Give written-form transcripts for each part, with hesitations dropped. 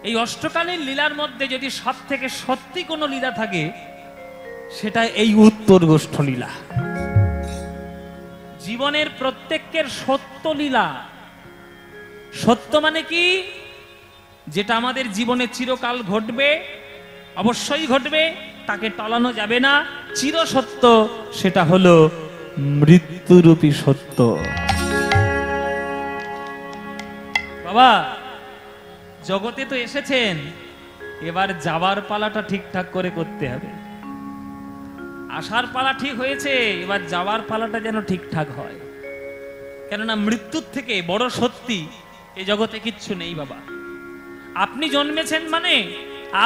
এই অষ্টকালীন লীলার মধ্যে যদি সব থেকে সত্যি কোনো লীলা থাকে, সেটা এই উত্তর গোষ্ঠ লীলা। জীবনের প্রত্যেকের সত্য লীলা। সত্য মানে কি? যেটা আমাদের জীবনে চিরকাল ঘটবে, অবশ্যই ঘটবে, তাকে টলানো যাবে না, চির সত্য, সেটা হলো মৃত্যুরূপী সত্য। বাবা, জগতে তো এসেছেন, এবার যাবার পালাটা ঠিকঠাক করে করতে হবে। আসার পালা ঠিক হয়েছে, এবার যাওয়ার পালাটা যেন ঠিকঠাক হয়। কেননা মৃত্যুর থেকে বড় সত্যি এই জগতে কিচ্ছু নেই বাবা। আপনি জন্মেছেন মানে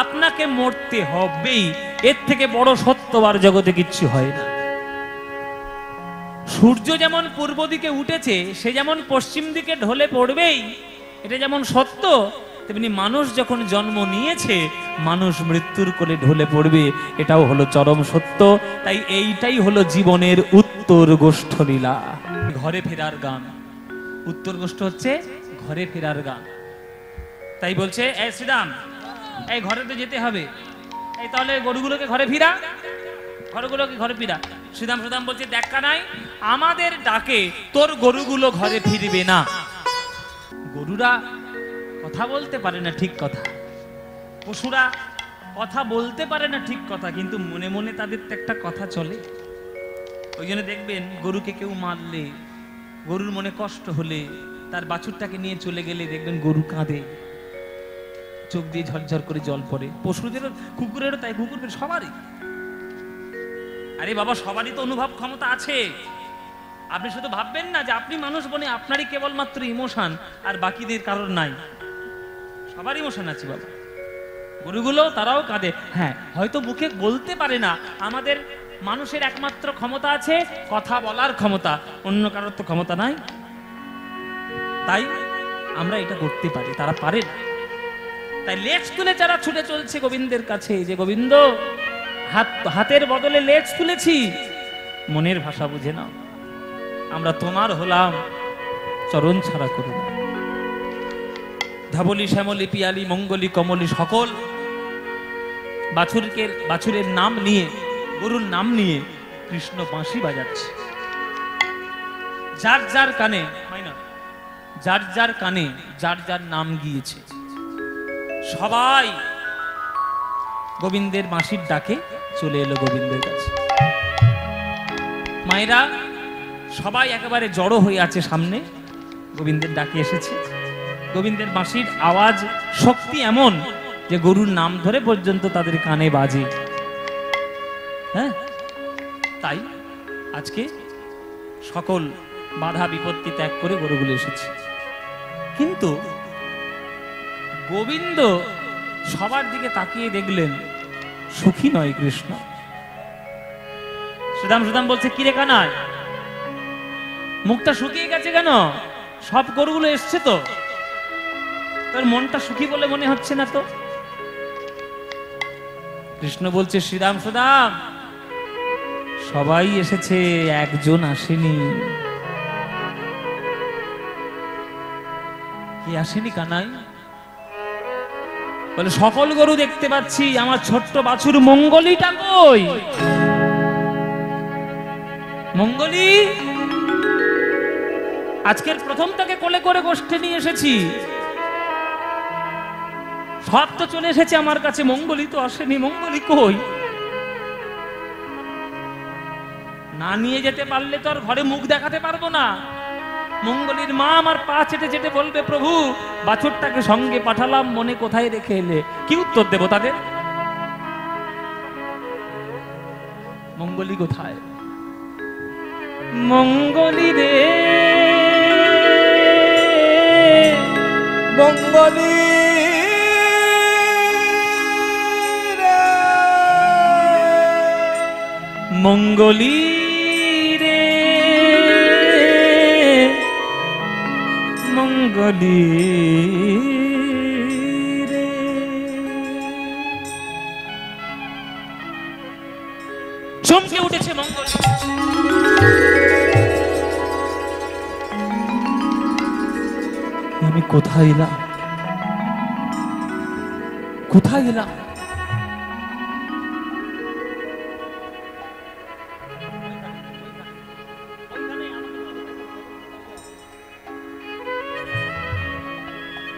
আপনাকে মরতে হবেই, এর থেকে বড় সত্য আর জগতে কিচ্ছু হয় না। সূর্য যেমন পূর্ব দিকে উঠেছে, সে যেমন পশ্চিম দিকে ঢলে পড়বেই, এটা যেমন সত্য, তেমনি মানুষ যখন জন্ম নিয়েছে, মানুষ মৃত্যুর কোলে ঢলে পড়বে, এটাও হলো চরম সত্য। তাই এইটাই হলো জীবনের উত্তর গোষ্ঠ লীলা। ঘরে ফেরার গান, উত্তর গোষ্ঠ হচ্ছে ঘরে ফেরার গান। তাই বলছে, এই শ্রীরাম, এই ঘরে তো যেতে হবে, এই তাহলে গরুগুলোকে ঘরে ফিরা, গরুগুলোকে ঘরে ফিরা। শ্রীরাম বলছে, দেখা নাই, আমাদের ডাকে তোর গরুগুলো ঘরে ফিরবে না। গরুরা কথা বলতে পারে না, ঠিক কথা। পশুরা কথা বলতে পারে না, ঠিক কথা, কিন্তু মনে মনে তাদের তো একটা কথা চলে। ওই জন্য দেখবেন, গরুকে কেউ মারলে, গরুর মনে কষ্ট হলে, তার বাছুরটাকে নিয়ে চলে গেলে দেখবেন গরু কাঁদে, চোখ দিয়ে ঝরঝর করে জল পড়ে। পশুদেরও, কুকুরেরও তাই, কুকুর সবারই। আরে বাবা, সবারই তো অনুভব ক্ষমতা আছে। আপনি শুধু ভাববেন না যে আপনি মানুষ বনে আপনারই কেবলমাত্র ইমোশন আর বাকিদের কারোর নাই। সবার ইমোশন আছে বাবা। গরুগুলো তারাও কাঁদে। হ্যাঁ, হয়তো মুখে বলতে পারে না। আমাদের মানুষের একমাত্র ক্ষমতা আছে কথা বলার ক্ষমতা, অন্য কারোর তো ক্ষমতা নাই। তাই আমরা এটা করতে পারি, তারা পারে না। তাই লেজ তুলে যারা ছুটে চলছে গোবিন্দের কাছে, যে গোবিন্দ, হাতের বদলে লেজ তুলেছি, মনের ভাষা বুঝে নাও, আমরা তোমার হলাম, চরণ ছাড়া করো না। ধাবলি, শ্যামলি, পিয়ালি, মঙ্গলি, কমলি, সকল বাছুরের নাম নিয়ে, গরুর নাম নিয়ে কৃষ্ণ বাঁশি বাজাচ্ছে। যার যার কানে, যার যার কানে যার যার নাম গিয়েছে, সবাই গোবিন্দের বাঁশির ডাকে চলে এলো গোবিন্দের কাছে। মায়েরা সবাই একেবারে জড়ো হয়ে আছে সামনে, গোবিন্দের ডাকে এসেছে। গোবিন্দের বাঁশির আওয়াজ শক্তি এমন যে গরুর নাম ধরে পর্যন্ত তাদের কানে বাজে। হ্যাঁ, তাই আজকে সকল বাধা বিপত্তি ত্যাগ করে গরুগুলো এসেছে। কিন্তু গোবিন্দ সবার দিকে তাকিয়ে দেখলেন, সুখী নয় কৃষ্ণ। সুদাম বলছে, কিরে কানাই, মুখটা শুকিয়ে গেছে কেন? সব গরুগুলো এসছে তো, তোর মনটা সুখী বলে মনে হচ্ছে না তো? কৃষ্ণ বলছে, শ্রীরাম, সবাই এসেছে, একজন আসেনি। কি আসেনি কানাই? বলে, সকল গরু দেখতে পাচ্ছি, আমার ছোট্ট বাছুর মঙ্গলিটা কই? মঙ্গলি আজকের প্রথম তাকে কোলে করে গোষ্ঠে নিয়ে এসেছি, সব তো চলে এসেছে আমার কাছে, মঙ্গলি তো আসেনি। মঙ্গলি কই? না নিয়ে যেতে পারলে তো আর ঘরে মুখ দেখাতে পারবো না। মঙ্গলির মা আমার পা চেটে চেটে বলবে, প্রভু, বাছুরটাকে সঙ্গে পাঠালাম, মনে কোথায় রেখে এলে? কি উত্তর দেব তাদের? মঙ্গলি কোথায়? মঙ্গলি রে, মঙ্গলি রে, মঙ্গলি রে, মঙ্গলি রে। চমকে উঠেছে মঙ্গলি। আমি কোথায় এলাম? কোথায় এলাম?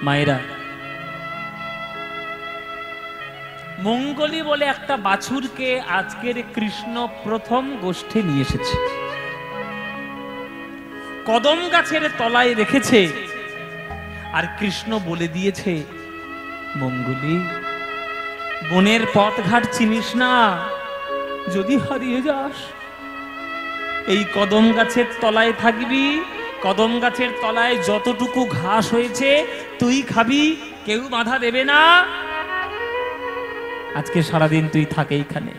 মায়েরা, মঙ্গলি বলে একটা বাছুরকে আজকের কৃষ্ণ প্রথম গোষ্ঠে নিয়ে এসেছে, কদম গাছের তলায় রেখেছে, আর কৃষ্ণ বলে দিয়েছে, মঙ্গলি, বনের পথঘাট চিনিস না, যদি হারিয়ে যাস এই কদম গাছের তলায় থাকবি, কদম গাছের তলায় যতটুকু ঘাস হয়েছে তুই খাবি, কেউ বাধা দেবে না, আজকে সারাদিন তুই থাকে এইখানে।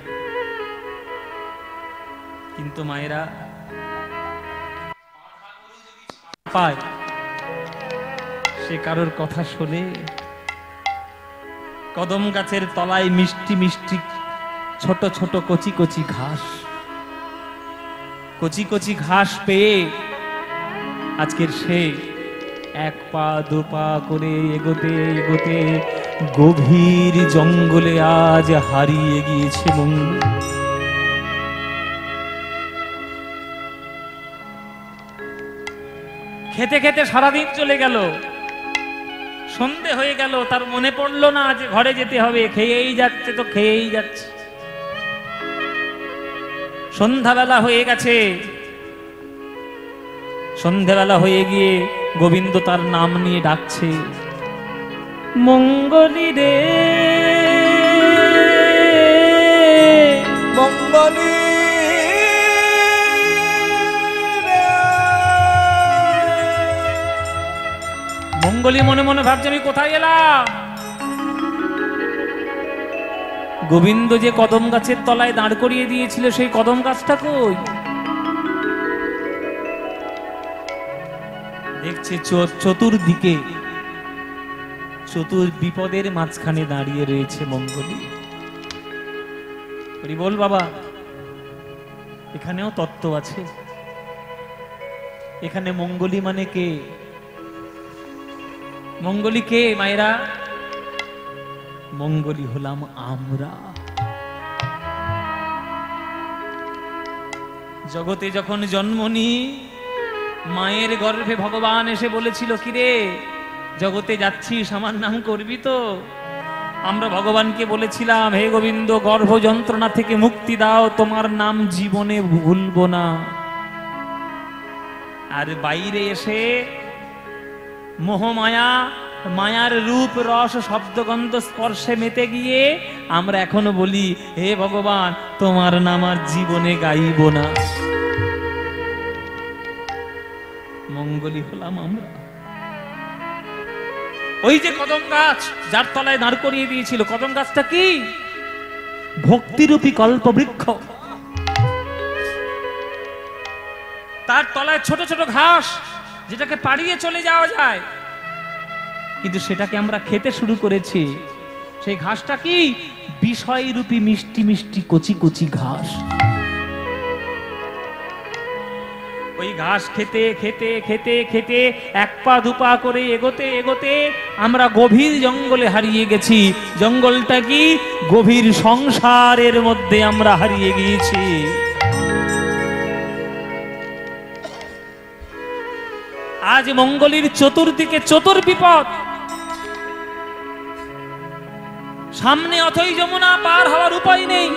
কিন্তু মায়েরা, পায় সে কারোর কথা শোনে? কদম গাছের তলায় মিষ্টি মিষ্টি ছোট ছোট কচি কচি ঘাস, কচি কচি ঘাস পেয়ে আজকের সে এক পা দু পা করে এগোতে এগোতে গভীর জঙ্গলে আজ হারিয়ে গিয়েছে মঙ্গল। খেতে খেতে সারাদিন চলে গেল, সন্ধে হয়ে গেল, তার মনে পড়লো না যে ঘরে যেতে হবে, খেয়েই যাচ্ছে তো খেয়েই যাচ্ছে। সন্ধ্যাবেলা হয়ে গেছে, সন্ধ্যাবেলা হয়ে গিয়ে গোবিন্দ তার নাম নিয়ে ডাকছে, মঙ্গলি রে মঙ্গলি। মঙ্গলি মনে মনে ভাবছে, আমি কোথায় এলাম? গোবিন্দ যে কদম গাছের তলায় দাঁড় করিয়ে দিয়েছিল সেই কদম গাছটা কই? দেখছে চতুর্দিকে, বিপদের মাঝখানে দাঁড়িয়ে রয়েছে মঙ্গলি। বল বাবা, এখানেও তত্ত্ব আছে। এখানে মঙ্গলি মানে কে? মঙ্গলি কে মায়েরা? মঙ্গলি হলাম আমরা। জগতে যখন জন্ম নিই, মায়ের গর্ভে ভগবান এসে বলেছিল, কিরে জগতে যাচ্ছিস, আমার নাম করবি তো? আমরা ভগবানকে বলেছিলাম, হে গোবিন্দ, গর্ভ যন্ত্রণা থেকে মুক্তি দাও, তোমার নাম জীবনে ভুলবো না। আর বাইরে এসে মোহমায়া, মায়ার রূপ রস শব্দগন্ধ স্পর্শে মেতে গিয়ে আমরা এখনো বলি, হে ভগবান, তোমার নাম আর জীবনে গাইব না। মঙ্গলি হলাম আমরা। ওই যে কদম গাছ যার তলায় দাঁড় করিয়ে দিয়েছিল, কদম গাছটা কি? ভক্তিরূপী কল্পবৃক্ষ। তার তলায় ছোট ছোট ঘাস, যেটাকে পাড়িয়ে চলে যাওয়া যায়, কিন্তু সেটাকে আমরা খেতে শুরু করেছি। সেই ঘাসটা কি? বিষয়রূপী মিষ্টি মিষ্টি কচি কচি ঘাস। ওই ঘাস খেতে খেতে খেতে খেতে এক পা দুপা করে এগোতে এগোতে আমরা গভীর জঙ্গলে হারিয়ে গেছি। জঙ্গলটা কি? গভীর সংসারের মধ্যে আমরা হারিয়ে গিয়েছি। আজ মঙ্গলির চতুর্দিকে চতুর্বিপদ। সামনে অথই যমুনা, পার হওয়ার উপায় নেই।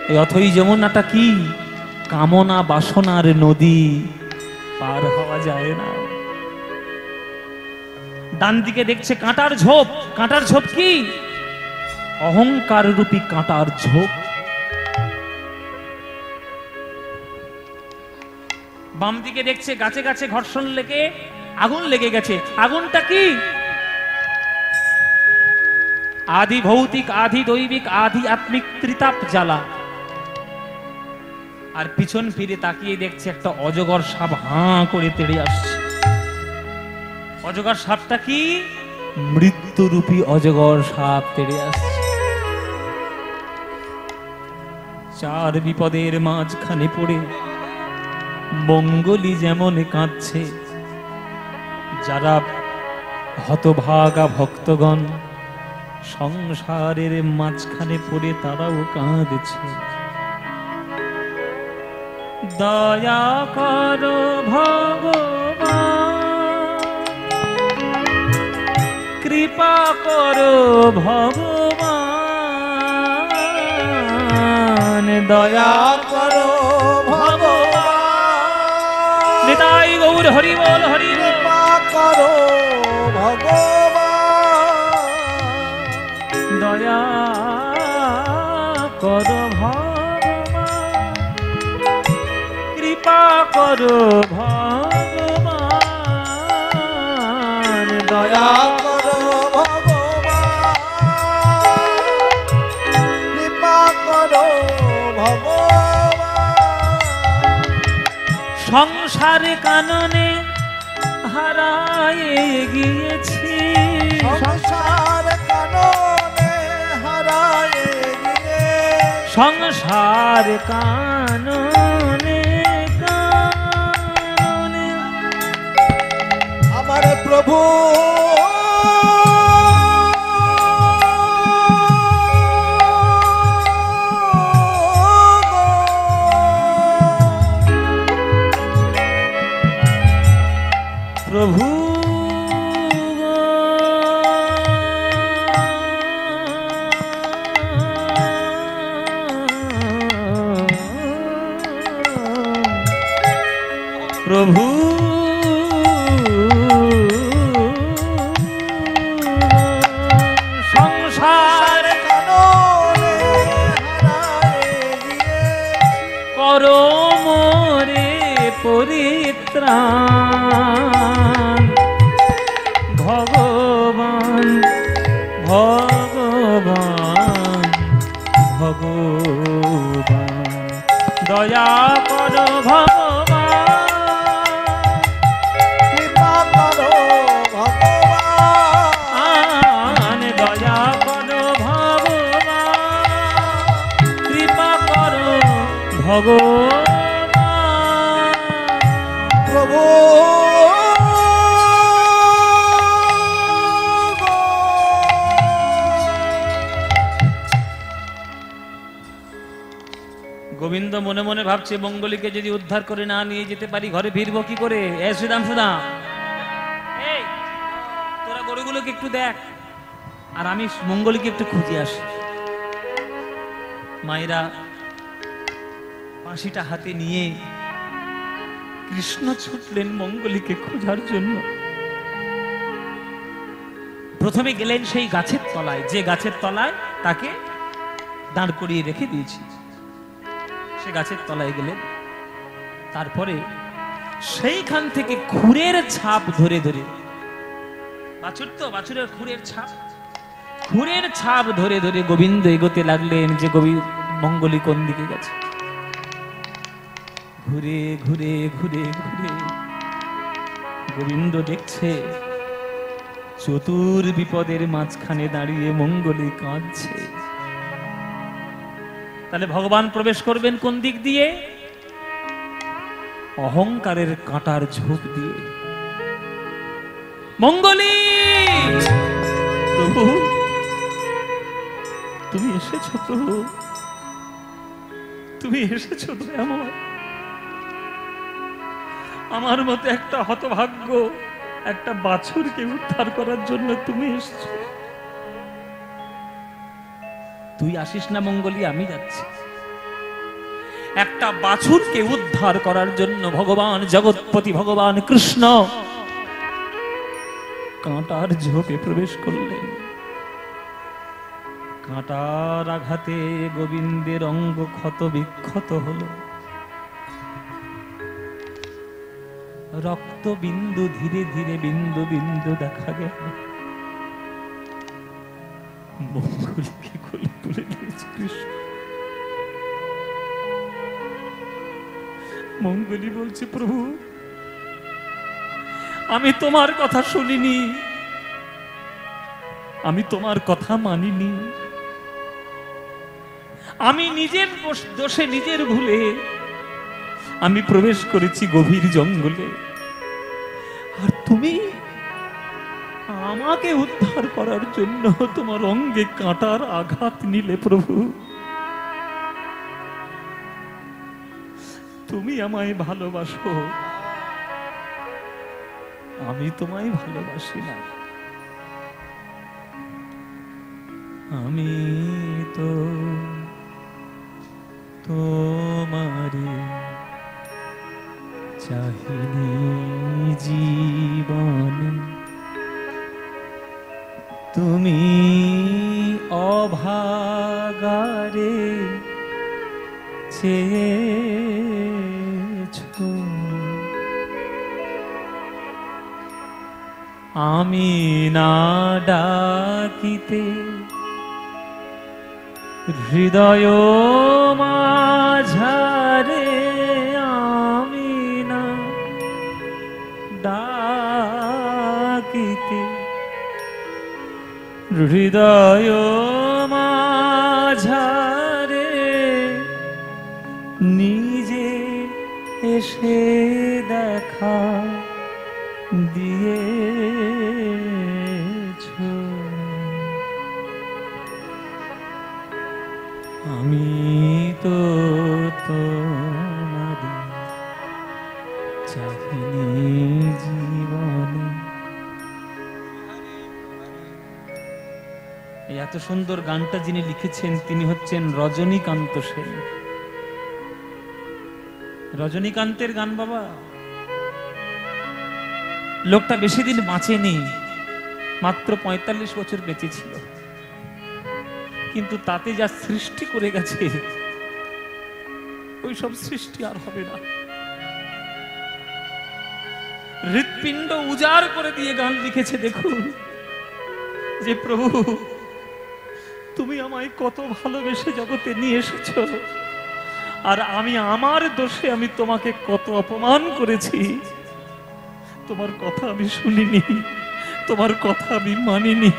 এই অথই যমুনাটা কি? কামনা বাসনার নদী, পার হওয়া যায় না। ডান দিকে দেখছে কাঁটার ঝোপ। কাঁটার ঝোপ কি? অহংকার রূপী কাঁটার ঝোপ। বাম দিকে দেখছে গাছে গাছে ঘর্ষণ লেগে আগুন লেগে গেছে। আগুনটা কি? আদি ভৌতিক, আদি দৈবিক, আদি আত্মিক ত্রিতাপ জ্বালা। আর পিছন ফিরে তাকিয়ে দেখছে একটা অজগর সাপ হাঁ করে তেড়ে আসছে। অজগর সাপটা কি? মৃত্যুরূপী অজগর সাপ তেড়ে আসছে। চার বিপদের মাঝখানে পড়ে মঙ্গলি যেমন কাঁদছে, যারা হতভাগা ভক্তগণ সংসারের মাঝখানে পড়ে তারাও কাঁদছে। দয়া করো ভগবান, কৃপা করো ভগবান, দয়া করো ভগবান। নিতাই গৌর হরি বল, হরি কৃপা করো ভগবান, দয়া করো ভগবান, কৃপা করো ভগবান, দয়া করো ভগবান, কৃপা করো ভগবান। সংসার কাননে হারায়ে গিয়েছি, সংসার কাননে হারায়ে গিয়ে, সংসার কাননে কাননে আমার প্রভু প্রভু প্রভু সংসার কাননে হারায়ে গিয়ে, করো মোরে পরিত্রাণ ভগবান, ভগবান, ভগবান, দয়া করো ভগবান, কৃপা করো ভগবান, দয়া করো ভগবান, কৃপা করো ভগবান। প্রভু গোবিন্দ মনে মনে ভাবছে, মঙ্গলীকে যদি উদ্ধার করে না নিয়ে যেতে পারি, ঘরে ফিরবো কি করে? এ সুদাম, সুদাম, এই তোরা গরুগুলোকে একটু দেখ, আর আমি মঙ্গলীকে একটু খুঁজে আসি। মায়েরা বাঁশিটা হাতে নিয়ে কৃষ্ণ ছুটলেন মঙ্গলীকে খোঁজার জন্য। প্রথমে গেলেন সেই গাছের তলায়, যে গাছের তলায় তাকে দাঁড় করিয়ে রেখে দিয়েছি, সে গাছের তলায় গেলেন। তারপরে সেইখান থেকে খুরের ছাপ ধরে ধরে, বাছুর তো, বাছুরের খুরের ছাপ, খুরের ছাপ ধরে ধরে গোবিন্দ এগোতে লাগলেন যে মঙ্গলী কোন দিকে গেছে। ঘুরে ঘুরে ঘুরে ঘুরে গোবিন্দ দেখছে চতুর বিপদের মাঝখানে দাঁড়িয়ে মঙ্গলী কাঁদছে। তাহলে ভগবান প্রবেশ করবেন কোন দিক দিয়ে? অহংকারের কাঁটার ঝোপ দিয়ে। মঙ্গলী, প্রভু তুমি এসেছো প্রভু, তুমি এসেছো দয়াময়। আমার মতো একটা হতভাগ্য একটা বাছুরকে উদ্ধার করার জন্য তুমি এসেছো। তুই আসিস না মঙ্গলী, আমি যাচ্ছি। একটা বাছুরকে উদ্ধার করার জন্য ভগবান জগৎপতি, ভগবান কৃষ্ণ কাঁটার ঝোপে প্রবেশ করলেন। কাঁটার আঘাতে গোবিন্দের অঙ্গ ক্ষত বিক্ষত হলো, রক্ত বিন্দু ধীরে ধীরে বিন্দু বিন্দু দেখা গেল। মঙ্গলীকে কোলে তুলে নিয়েছে কৃষ্ণ। মঙ্গলী বলছে, প্রভু আমি তোমার কথা শুনিনি, আমি তোমার কথা মানিনি, আমি নিজের দোষে নিজের ভুলে আমি প্রবেশ করেছি গভীর জঙ্গলে, আর আমাকে উদ্ধার করার জন্য তোমার অঙ্গে কাঁটার আঘাত নিলে প্রভু। তুমি আমায় ভালোবাসো, আমি তোমায় ভালোবাসি না। আমি তো তোমারে চাহিনি জীবনে, তুমি অভাগারে চেয়েছো। আমি না ডাকিতে হৃদয় মাঝারে, আমি না ডাকিতে হৃদয় মাঝারে, নিজে এসে দেখা দিয়েছো। আমি তো তোমারে চাহিনি জীবনে। এই এত সুন্দর গানটা যিনি লিখেছেন তিনি হচ্ছেন রজনীকান্ত সেন। রজনীকান্তের গান বাবা। লোকটা বেশি দিন বাঁচেনি, মাত্র ৪৫ বছর বেঁচে ছিল, কিন্তু তাতে যা সৃষ্টি করে গেছে ওই সব সৃষ্টি আর হবে না। হৃৎপিণ্ড উজাড় করে দিয়ে গান লিখেছে। দেখুন যে প্রভু তুমি আমায় কত ভালোবেসে জগতে নিয়ে এসেছো, আর আমি আমার দোষে আমি তোমাকে কত অপমান করেছি। তোমার কথা আমি শুনিনি, তোমার কথা আমি মানিনি,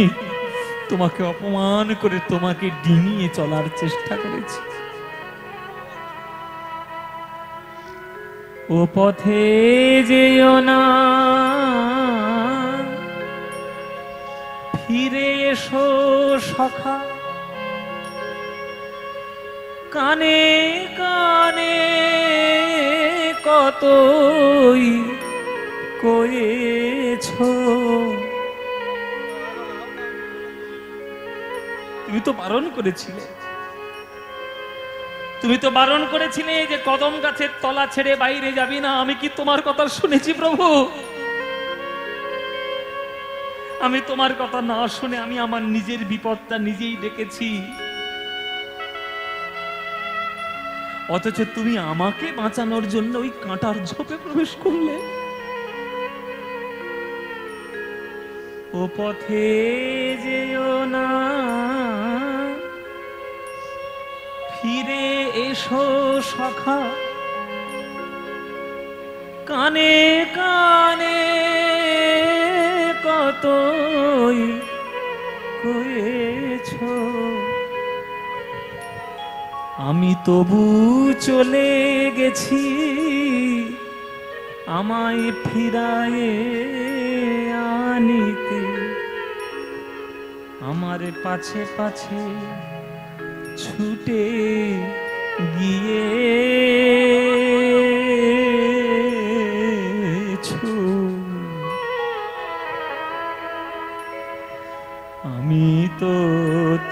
তোমাকে অপমান করে তোমাকে ডিঙিয়ে চলার চেষ্টা করেছি। ও পথে যেও না, ফিরে এসো সখা, কানে কানে কতই কয়েছো। তুমি তো বারণ করেছিলে, তুমি তো বারণ করেছিলে যে কদম গাছের তলা ছেড়ে বাইরে যাবি না। আমি কি তোমার কথা শুনেছি প্রভু? আমি তোমার কথা না শুনে আমি আমার নিজের বিপদটা নিজেই ডেকেছি। অথচ তুমি আমাকে বাঁচানোর জন্য ওই কাঁটার ঝোপে প্রবেশ করলে। ও পথে যেও না, ফিরে এসো সখা, কানে কানে কতই কয়েছো। আমি তবু চলে গেছি, আমায় ফিরায়ে আনিতে। আমার পাছে পাছে ছুটে গিয়েছো। আমি তো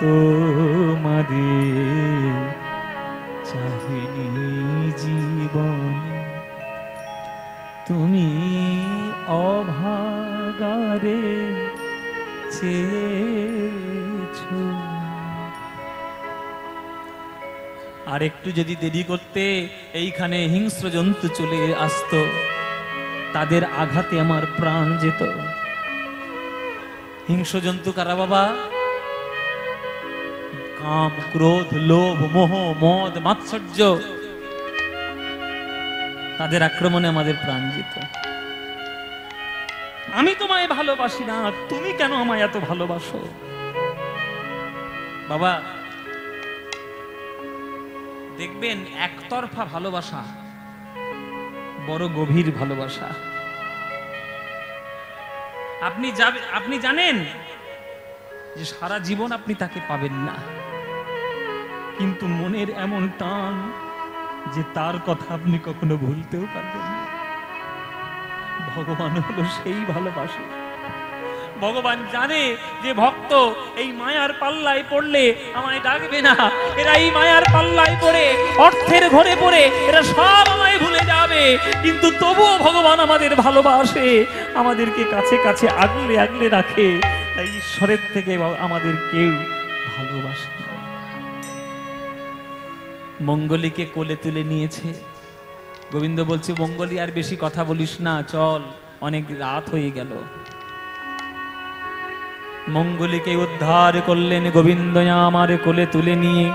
তোমারে চাহিনি জীবনে, তুমি অভাগারে চেয়েছো। আর একটু যদি দেরি করতে এইখানে হিংস্র জন্তু চলে আসতো, তাদের আঘাতে আমার প্রাণ যেত। হিংস্র জন্তু কারা বাবা? কাম, ক্রোধ, লোভ, মোহ, মদ, মাৎসর্য, তাদের আক্রমণে আমাদের প্রাণ যেত। আমি তোমায় ভালোবাসি না, তুমি কেন আমায় এত ভালোবাসো? বাবা দেখবেন একতরফা ভালোবাসা বড় গভীর ভালোবাসা। আপনি জানেন যে সারা জীবন আপনি তাকে পাবেন না, কিন্তু মনের এমন টান যে তার কথা আপনি কখনো ভুলতেও পারবেন না। ভগবান হলো সেই ভালোবাসে। ভগবান জানে যে ভক্ত এই মায়ার পাল্লায় পড়লে আমায় ডাকবে না, এরা এই মায়ার পাল্লায় পড়ে অর্থের ঘরে পড়ে এরা সব আমায় ভুলে যাবে, কিন্তু তবুও ভগবান আমাদের ভালোবাসে, আমাদেরকে কাছে কাছে আগলে আগলে রাখে। তাই ঈশ্বরের থেকে আমাদের কেউ ভালোবাসে। মঙ্গলীকে কোলে তুলে নিয়েছে। গোবিন্দ বলছে, মঙ্গলী আর বেশি কথা বলিস না, চল, অনেক রাত হয়ে গেল। মঙ্গলীকে উদ্ধার করলেন গোবিন্দ আমার কোলে তুলে নিয়ে।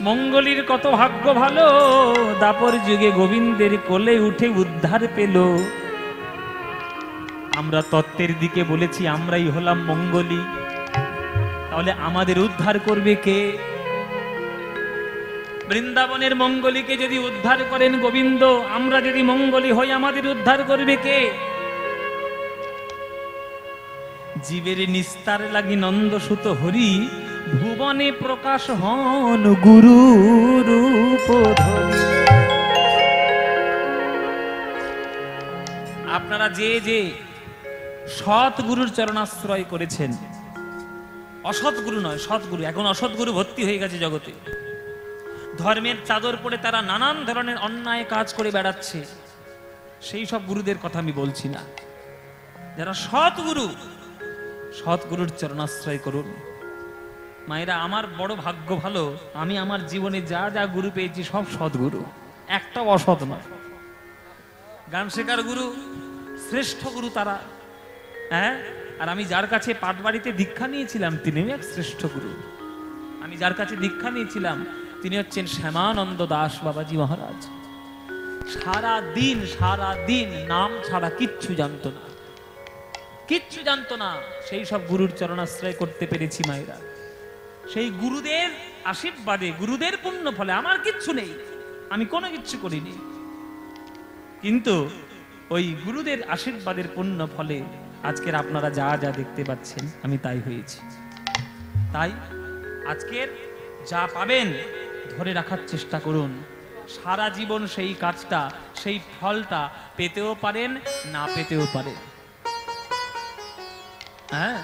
মঙ্গলীর কত ভাগ্য ভালো, দাপর যুগে গোবিন্দের কোলে উঠে উদ্ধার পেল। আমরা তত্ত্বের দিকে বলেছি আমরাই হলাম মঙ্গলী, তাহলে আমাদের উদ্ধার করবে কে? বৃন্দাবনের মঙ্গলীকে যদি উদ্ধার করেন গোবিন্দ, আমরা যদি মঙ্গলী হই আমাদের উদ্ধার করবে কে? জীবের নিস্তার লাগি নন্দ সুত হরি, ভুবনে প্রকাশ হন গুরু রূপ ধরি। আপনারা যে যে সৎ গুরুর চরণাশ্রয় করেছেন, অসৎ গুরু নয়, সৎ গুরু, এখন অসৎ গুরু ভর্তি হয়ে গেছে জগতে। ধর্মের চাদর পরে তারা নানান ধরনের অন্যায় কাজ করে বেড়াচ্ছে, সেই সব গুরুদের কথা আমি বলছি না। যারা সৎ গুরু, সৎ গুরুর চরণাশ্রয় করুন। মায়েরা, আমার বড় ভাগ্য ভালো, আমি আমার জীবনে যা যা গুরু পেয়েছি সব সৎ গুরু, একটাও অসৎ নয়। গান শেখার গুরু, শ্রেষ্ঠ গুরু তারা। হ্যাঁ, আর আমি যার কাছে পাটবাড়িতে দীক্ষা নিয়েছিলাম তিনিও এক শ্রেষ্ঠ গুরু। আমি যার কাছে দীক্ষা নিয়েছিলাম তিনি হচ্ছেন শ্যামানন্দ দাস বাবাজি মহারাজ। সারা দিন নাম ছাড়া কিচ্ছু জানতো না, কিচ্ছু জানতো না। সেই সব গুরুর চরণাশ্রয় করতে পেরেছি মায়েরা। সেই গুরুদের আশীর্বাদে, গুরুদের পুণ্য ফলে আমার কিচ্ছু নেই, আমি কোনো কিচ্ছু করিনি, কিন্তু ওই গুরুদের আশীর্বাদের পুণ্য ফলে আজকের আপনারা যা যা দেখতে পাচ্ছেন আমি তাই হয়েছি। তাই আজকের যা পাবেন ধরে রাখার চেষ্টা করুন। সারা জীবন সেই কাজটা, সেই ফলটা পেতেও পারেন, না পেতেও পারেন। হ্যাঁ,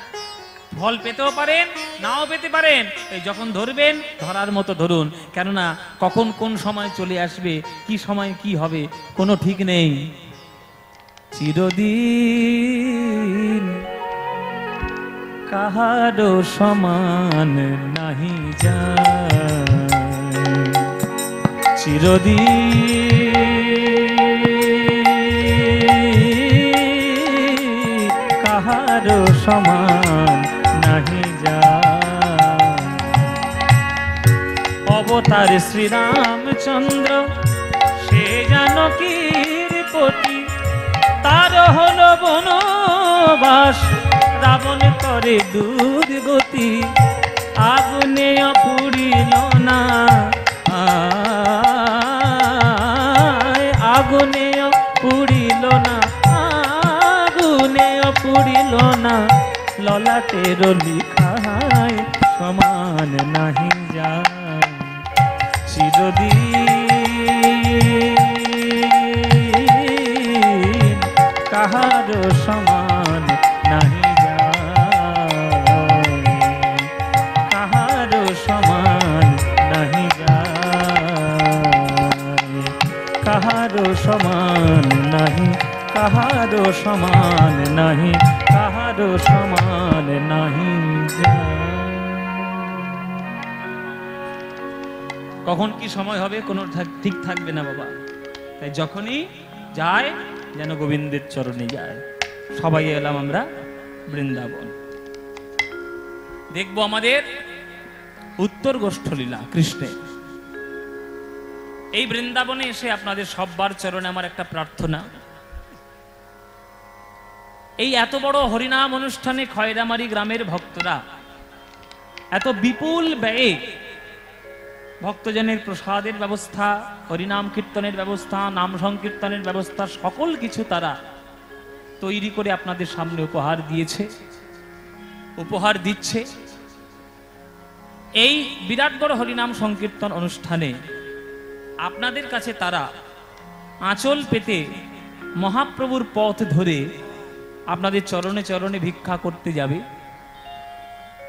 ফল পেতেও পারেন, নাও পেতে পারেন। এই যখন ধরবেন, ধরার মতো ধরুন, কেননা কখন কোন সময় চলে আসবে, কি সময় কি হবে কোনো ঠিক নেই। চিরদিন কাহারো সমান নাহি যায়, চিরদিন কাহারো সমান নাহি যায়। অবতার শ্রীরামচন্দ্র সে জানকীর পতি, তার হলো বনবাস, রাবণ করে দুর্গতি। আগুনে পুড়িল না, আগুনে পুড়িল না, আগুনে পুড়িল না, ললাটের লিখায় সমান নাহি যায়। চিরদিন কাহারো সমান নাহি যায়, কাহারো সমান নাহি যায়, কাহারো সমান নাহি, কাহারো সমান নাহি, কাহারো সমান নাহি যায়। কখন কি সময় হবে কোনো ঠিক থাকবে না বাবা। তাই যখনই যায় যেন গোবিন্দের চরণে যায়। সবাই এলাম আমরা বৃন্দাবন, দেখবো আমাদের উত্তর গোষ্ঠলীলা কৃষ্ণের। এই বৃন্দাবনে এসে আপনাদের সববার চরণে আমার একটা প্রার্থনা, এই এত বড় হরিনাম অনুষ্ঠানে খয়রামারি গ্রামের ভক্তরা এত বিপুল ব্যয়ে ভক্তজনের প্রসাদের ব্যবস্থা, হরিনাম কীর্তনের ব্যবস্থা, নাম সংকীর্তনের ব্যবস্থা, সকল কিছু তারা তৈরি করে আপনাদের সামনে উপহার দিয়েছে, উপহার দিচ্ছে। এই বিরাট বড় হরিনাম সংকীর্তন অনুষ্ঠানে আপনাদের কাছে তারা আঁচল পেতে মহাপ্রভুর পথ ধরে আপনাদের চরণে চরণে ভিক্ষা করতে যাবে।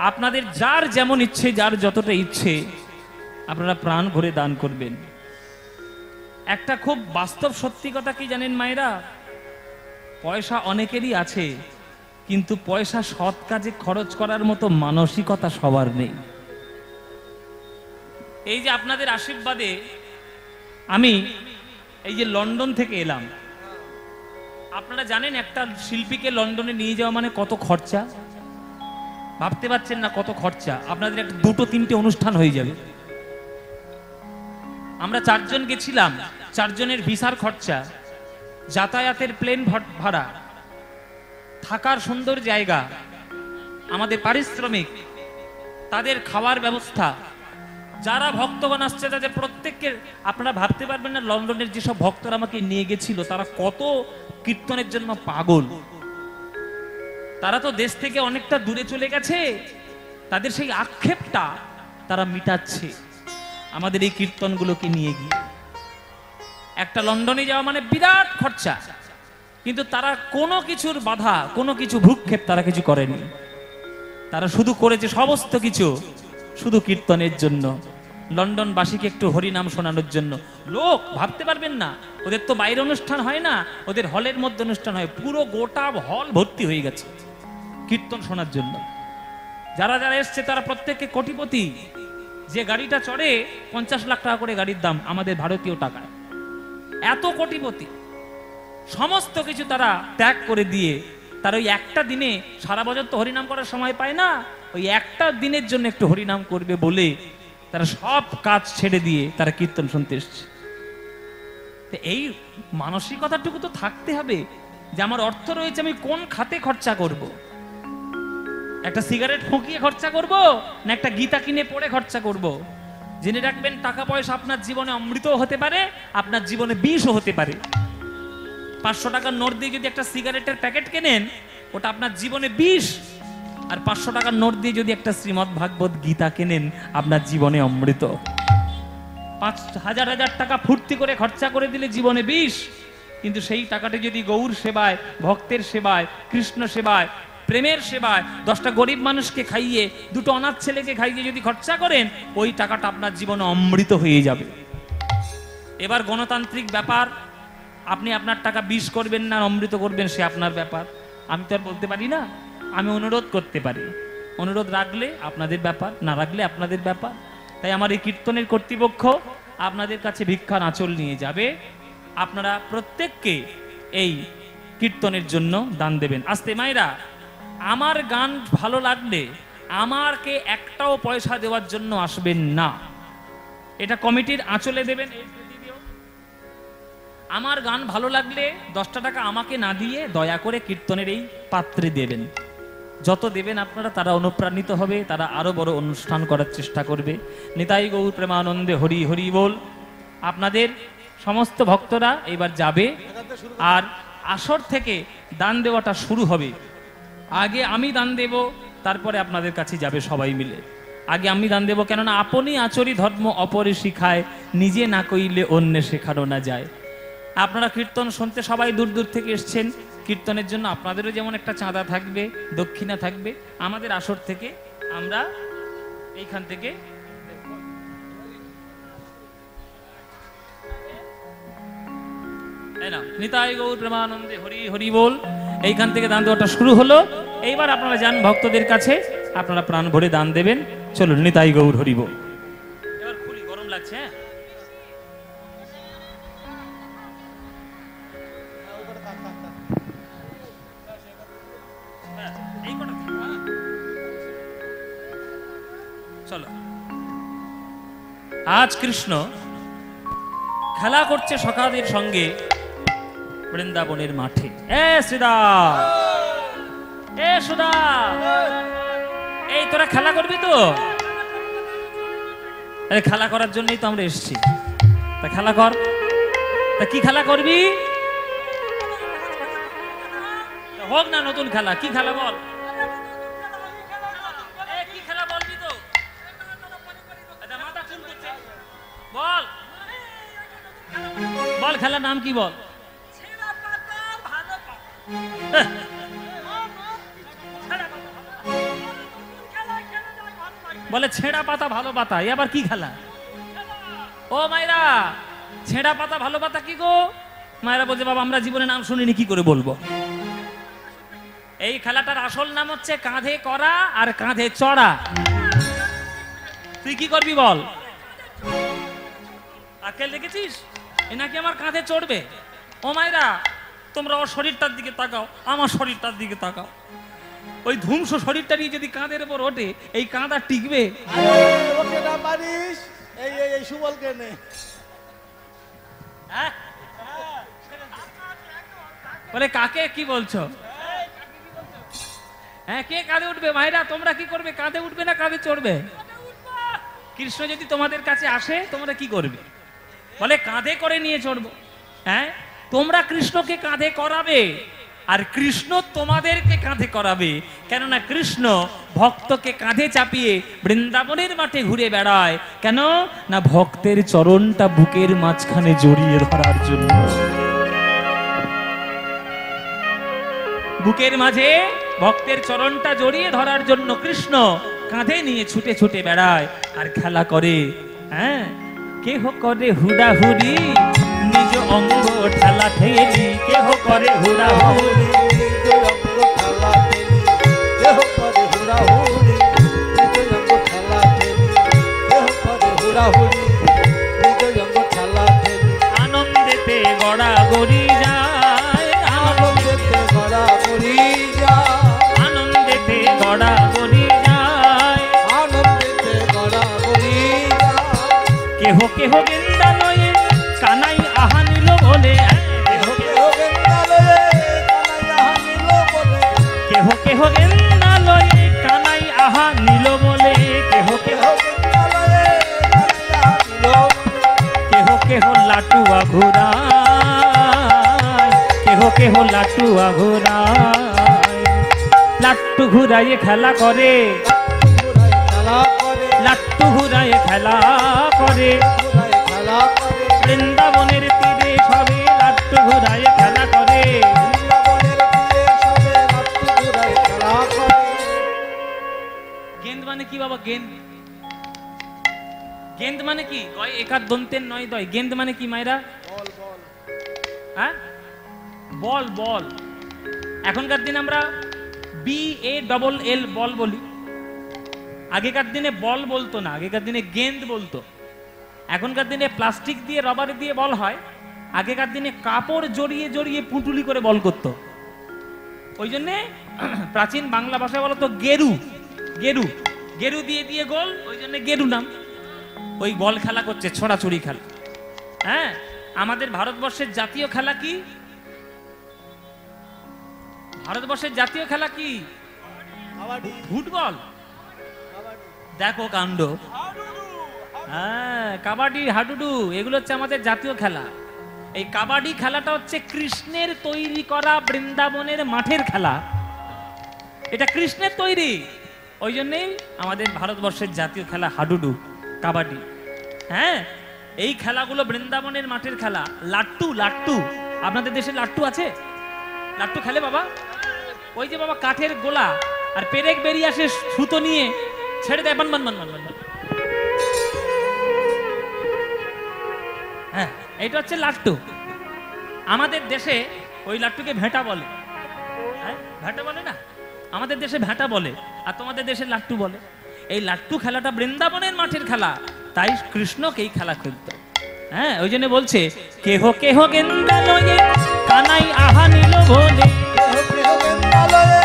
আপনাদের যার যেমন ইচ্ছে, যার যতটা ইচ্ছে আপনারা প্রাণ ভরে দান করবেন। একটা খুব বাস্তব সত্যি কথা কি জানেন মায়েরা, পয়সা অনেকেরই আছে, কিন্তু পয়সা সৎ কাজে খরচ করার মতো মানসিকতা সবার নেই। এই যে আপনাদের আশীর্বাদে আমি এই যে লন্ডন থেকে এলাম, আপনারা জানেন একটা শিল্পীকে লন্ডনে নিয়ে যাওয়া মানে কত খরচা, ভাবতে পারছেন না কত খরচা। আপনাদের একটা দুটো তিনটে অনুষ্ঠান হয়ে যাবে। আমরা 4 জন গেছিলাম, 4 জনের ভিসার খরচা, যাতায়াতের প্লেন ভাড়া, থাকার সুন্দর জায়গা, আমাদের পারিশ্রমিক, তাদের খাওয়ার ব্যবস্থা, যারা ভক্তগণ আসছে তাদের প্রত্যেককে আপনারা ভাবতে পারবেন না লন্ডনের যেসব ভক্তরা আমাকে নিয়ে গেছিল তারা কত কীর্তনের জন্য পাগল। তারা তো দেশ থেকে অনেকটা দূরে চলে গেছে, তাদের সেই আক্ষেপটা তারা মিটাচ্ছে আমাদের এই কীর্তনগুলোকে নিয়ে গিয়ে। একটা লন্ডনে যাওয়া মানে বিরাট খরচা, কিন্তু তারা কোনো কিছুর বাধা, কোনো কিছু ভ্রুক্ষেপ তারা কিছু করেনি। তারা শুধু করেছে সমস্ত কিছু শুধু কীর্তনের জন্য, লন্ডনবাসীকে একটু হরিনাম শোনানোর জন্য। লোক ভাবতে পারবেন না, ওদের তো বাইরে অনুষ্ঠান হয় না, ওদের হলের মধ্যে অনুষ্ঠান হয়, পুরো গোটা হল ভর্তি হয়ে গেছে কীর্তন শোনার জন্য। যারা যারা এসছে তারা প্রত্যেককে কোটিপতি। যে গাড়িটা চড়ে 50 লাখ টাকা করে গাড়ির দাম আমাদের ভারতীয় টাকায়, এত কোটিপতি। সমস্ত কিছু তারা ত্যাগ করে দিয়ে তার ওই একটা দিনে, সারা বছর তো হরিনাম করার সময় পায় না, ওই একটা দিনের জন্য একটু হরিনাম করবে বলে তারা সব কাজ ছেড়ে দিয়ে তারা কীর্তন শুনতে এসছে। এই মানসিকতাটুকু তো থাকতে হবে যে আমার অর্থ রয়েছে, আমি কোন খাতে খরচা করব। একটা সিগারেট ফুঁকিয়ে খরচা করব না একটা গীতা কিনে পড়ে খরচা করব। জেনে রাখবেন টাকা পয়সা আপনার জীবনে অমৃতও হতে পারে, আপনার জীবনে বিষও হতে পারে। 500 টাকার নোট দিয়ে যদি একটা সিগারেটের প্যাকেট কেনেন ওটা আপনার জীবনে বিষ, আর 500 টাকার নোট দিয়ে যদি একটা শ্রীমদ্ ভাগবত গীতা কেনেন আপনার জীবনে অমৃত। 5,000 টাকা ফুর্তি করে খরচা করে দিলে জীবনে বিষ, কিন্তু সেই টাকাটা যদি গৌর সেবায়, ভক্তের সেবায়, কৃষ্ণ সেবায়, প্রেমের সেবায়, 10টা গরিব মানুষকে খাইয়ে, 2টো অনাথ ছেলেকে খাইয়ে যদি খরচা করেন, ওই টাকাটা আপনার জীবনে অমৃত হয়ে যাবে। এবার গণতান্ত্রিক ব্যাপার, আপনি আপনার টাকা বিষ করবেন না অমৃত করবেন সে আপনার ব্যাপার, আমি তো আর বলতে পারি না। আমি অনুরোধ করতে পারি, অনুরোধ রাখলে আপনাদের ব্যাপার, না রাখলে আপনাদের ব্যাপার। তাই আমার এই কীর্তনের কর্তৃপক্ষ আপনাদের কাছে ভিক্ষার আঁচল নিয়ে যাবে। আপনারা প্রত্যেককে এই কীর্তনের জন্য দান দেবেন। আস্তে মায়েরা, আমার গান ভালো লাগলে আমাকে একটাও পয়সা দেওয়ার জন্য আসবেন না, এটা কমিটির আঁচলে দেবেন। আমার গান ভালো লাগলে 10টা টাকা আমাকে না দিয়ে দয়া করে কীর্তনের এই পাত্রে দেবেন। যত দেবেন আপনারা তারা অনুপ্রাণিত হবে, তারা আরো বড় অনুষ্ঠান করার চেষ্টা করবে। নিতাই গৌর প্রেমানন্দে হরি হরি বল। আপনাদের সমস্ত ভক্তরা এবার যাবে, আর আসর থেকে দান দেওয়াটা শুরু হবে। আগে আমি দান দেব, তারপরে আপনাদের কাছে যাবে সবাই মিলে। আগে আমি দান দেব, কেননা আপনি আচরি ধর্ম অপরে শিখায়, নিজে না কইলে অন্যে শেখানো না যায়। আপনারা কীর্তন শুনতে সবাই দূর দূর থেকে এসছেন, কীর্তনের জন্য আপনাদেরও যেমন একটা চাঁদা থাকবে, দক্ষিণা থাকবে। আমাদের আসর থেকে আমরা এইখান থেকে নিতাই গৌর প্রেমানন্দে হরি হরি বল, এইখান থেকে দান দেওয়াটা শুরু হলো। এইবার আপনারা যান ভক্তদের কাছে, আপনারা প্রাণ ভরে দান দেবেন। চলুন, নিতাই গৌর হরি বল। এবার খুলি, গরম লাগছে। চলো, আজ কৃষ্ণ খেলা করছে সখাদের সঙ্গে বৃন্দাবনের মাঠে। এ শ্রীদা, এ সুদা, এই তোরা খেলা করবি তো? আরে খেলা করার জন্যই তো আমরা এসেছি। তা খেলা কর। তা কি খেলা করবি? হোক না নতুন খেলা, কি খেলা বল, কি খেলা বলবি তো, মাথা চুল করছে, বল বল খেলার নাম কি বল। বলে ছেঁড়া পাতা ভালো পাতা, এ আবার কি খেলা? ও মায়েরা, ছেঁড়া পাতা ভালো পাতা কি গো? মায়েরা বলছে বাবা আমরা জীবনে নাম শুনিনি, কি করে বলবো। এই খেলাটার আসল নাম হচ্ছে কাঁধে করা আর কাঁধে চড়া। তুই কি করবি বল? আকেল দেখেছিস এ নাকি আমার কাঁধে চড়বে। ও মায়েরা, তোমরা ওর শরীরটার দিকে তাকাও, আমার শরীরটার দিকে তাকাও। ওই ধ্বংস শরীরটা নিয়ে যদি কাঁধের উপর ওঠে, এই কাঁধ আর টিকবে? বলে কাকে কি বলছো? হ্যাঁ, কে কাঁধে উঠবে? মায়েরা তোমরা কি করবে? কাঁধে উঠবে না কাঁধে চড়বে? কৃষ্ণ যদি তোমাদের কাছে আসে তোমরা কি করবে? বলে কাঁধে করে নিয়ে চড়বো। হ্যাঁ, তোমরা কৃষ্ণকে কাঁধে করাবে আর কৃষ্ণ তোমাদেরকে কাঁধে করাবে। কেননা কৃষ্ণ ভক্তকে কাঁধে চাপিয়ে বৃন্দাবনের মাঠে ঘুরে বেড়ায়। কেন না ভক্তের চরণটা বুকের মাঝখানে জড়িয়ে ধরার জন্য। বুকের মাঝে ভক্তের চরণটা জড়িয়ে ধরার জন্য কৃষ্ণ কাঁধে নিয়ে ছুটে ছুটে বেড়ায় আর খেলা করে। হ্যাঁ, কেহ করে হুড়াহুড়ি নিজ অঙ্গ ঠেলা ঠেলি, কেহ করে হুড়াহুড়ি নিজ অঙ্গ ঠেলা ঠেলি, কেহ করে হুড়াহুড়ি নিজ অঙ্গ ঠেলা ঠেলি, কেহ করে হুড়াহুড়ি নিজ অঙ্গ ঠেলা ঠেলি। আনন্দেতে গড়াগড়ি যায়, আনন্দেতে গড়াগড়ি যায়, আনন্দেতে গড়াগড়ি যায়, আনন্দেতে গড়াগড়ি যায়। কেহ কেহ গেন্দা লয়ে কানাই আহা নিল বলে, কেহ কেহ গেন্দা লয়ে কানাই আহা নিল বলে, কেহ কেহ কেহ কেহ লাটুয়া ঘুরায়, কেহ কেহ লাটুয়া ঘুরায়। লাট্টু ঘুরাইয়ে খেলা করে, লাট্টু ঘুরাইয়ে খেলা করে, বৃন্দাবনের তীরে সবে লাট্টু ঘুরাইয়ে খেলা করে। গেন্দ মানে কি বাবা? গেন্দ, গেন্দ মানে কি? গয় একার দন্তের নয় দয়। গেন্দ মানে কি মায়েরা? হ্যাঁ, বল বল। এখনকার দিনে আমরা BALL বল বলি। আগেকার দিনে বল বলতো না, আগেকার দিনে গেন্দ বলতো। এখনকার দিনে প্লাস্টিক দিয়ে রবার দিয়ে বল হয়, আগেকার দিনে কাপড় জড়িয়ে জড়িয়ে পুঁটুলি করে বল করতো। ওই জন্যে প্রাচীন বাংলা ভাষায় বলতো গেরু, গেরু, গেরু দিয়ে দিয়ে গোল, ওই জন্য গেরু নাম। ওই বল খেলা করছে, ছোড়াছুড়ি খেলা। হ্যাঁ, আমাদের ভারতবর্ষের জাতীয় খেলা কি? ভারতবর্ষের জাতীয় খেলা কি? ফুটবল। দেখো কাণ্ড। হ্যাঁ, কাবাডি, হাডুডু, এগুলো হচ্ছে আমাদের জাতীয় খেলা। এই কাবাডি খেলাটা হচ্ছে কৃষ্ণের তৈরি করা বৃন্দাবনের মাঠের খেলা। এটা কৃষ্ণের তৈরি, ওই জন্যই আমাদের ভারতবর্ষের জাতীয় খেলা হাডুডু, কাবাডি। হ্যাঁ, এই খেলাগুলো বৃন্দাবনের মাঠের খেলা। লাট্টু, লাট্টু, আপনাদের দেশে লাট্টু আছে? লাট্টু খেলে বাবা? ওই যে বাবা কাঠের গোলা আর পেরেক বেরিয়ে আসে, সুতো নিয়ে ছেড়ে দেয়, বান বান বান বান বান। হ্যাঁ, এইটা হচ্ছে লাট্টু। আমাদের দেশে ওই লাট্টুকে ভেটা বলে। হ্যাঁ, ভেটা বলে না? আমাদের দেশে ভেটা বলে, আর তোমাদের দেশে লাট্টু বলে। এই লাট্টু খেলাটা বৃন্দাবনের মাঠের খেলা, তাই কৃষ্ণকে এই খেলা খেলতো। হ্যাঁ, ওই জন্য বলছে কেহ কেহ গেন্দা লয়ে কানাই আহা নিল বলে, কেহ কেহ গেন্দা লয়ে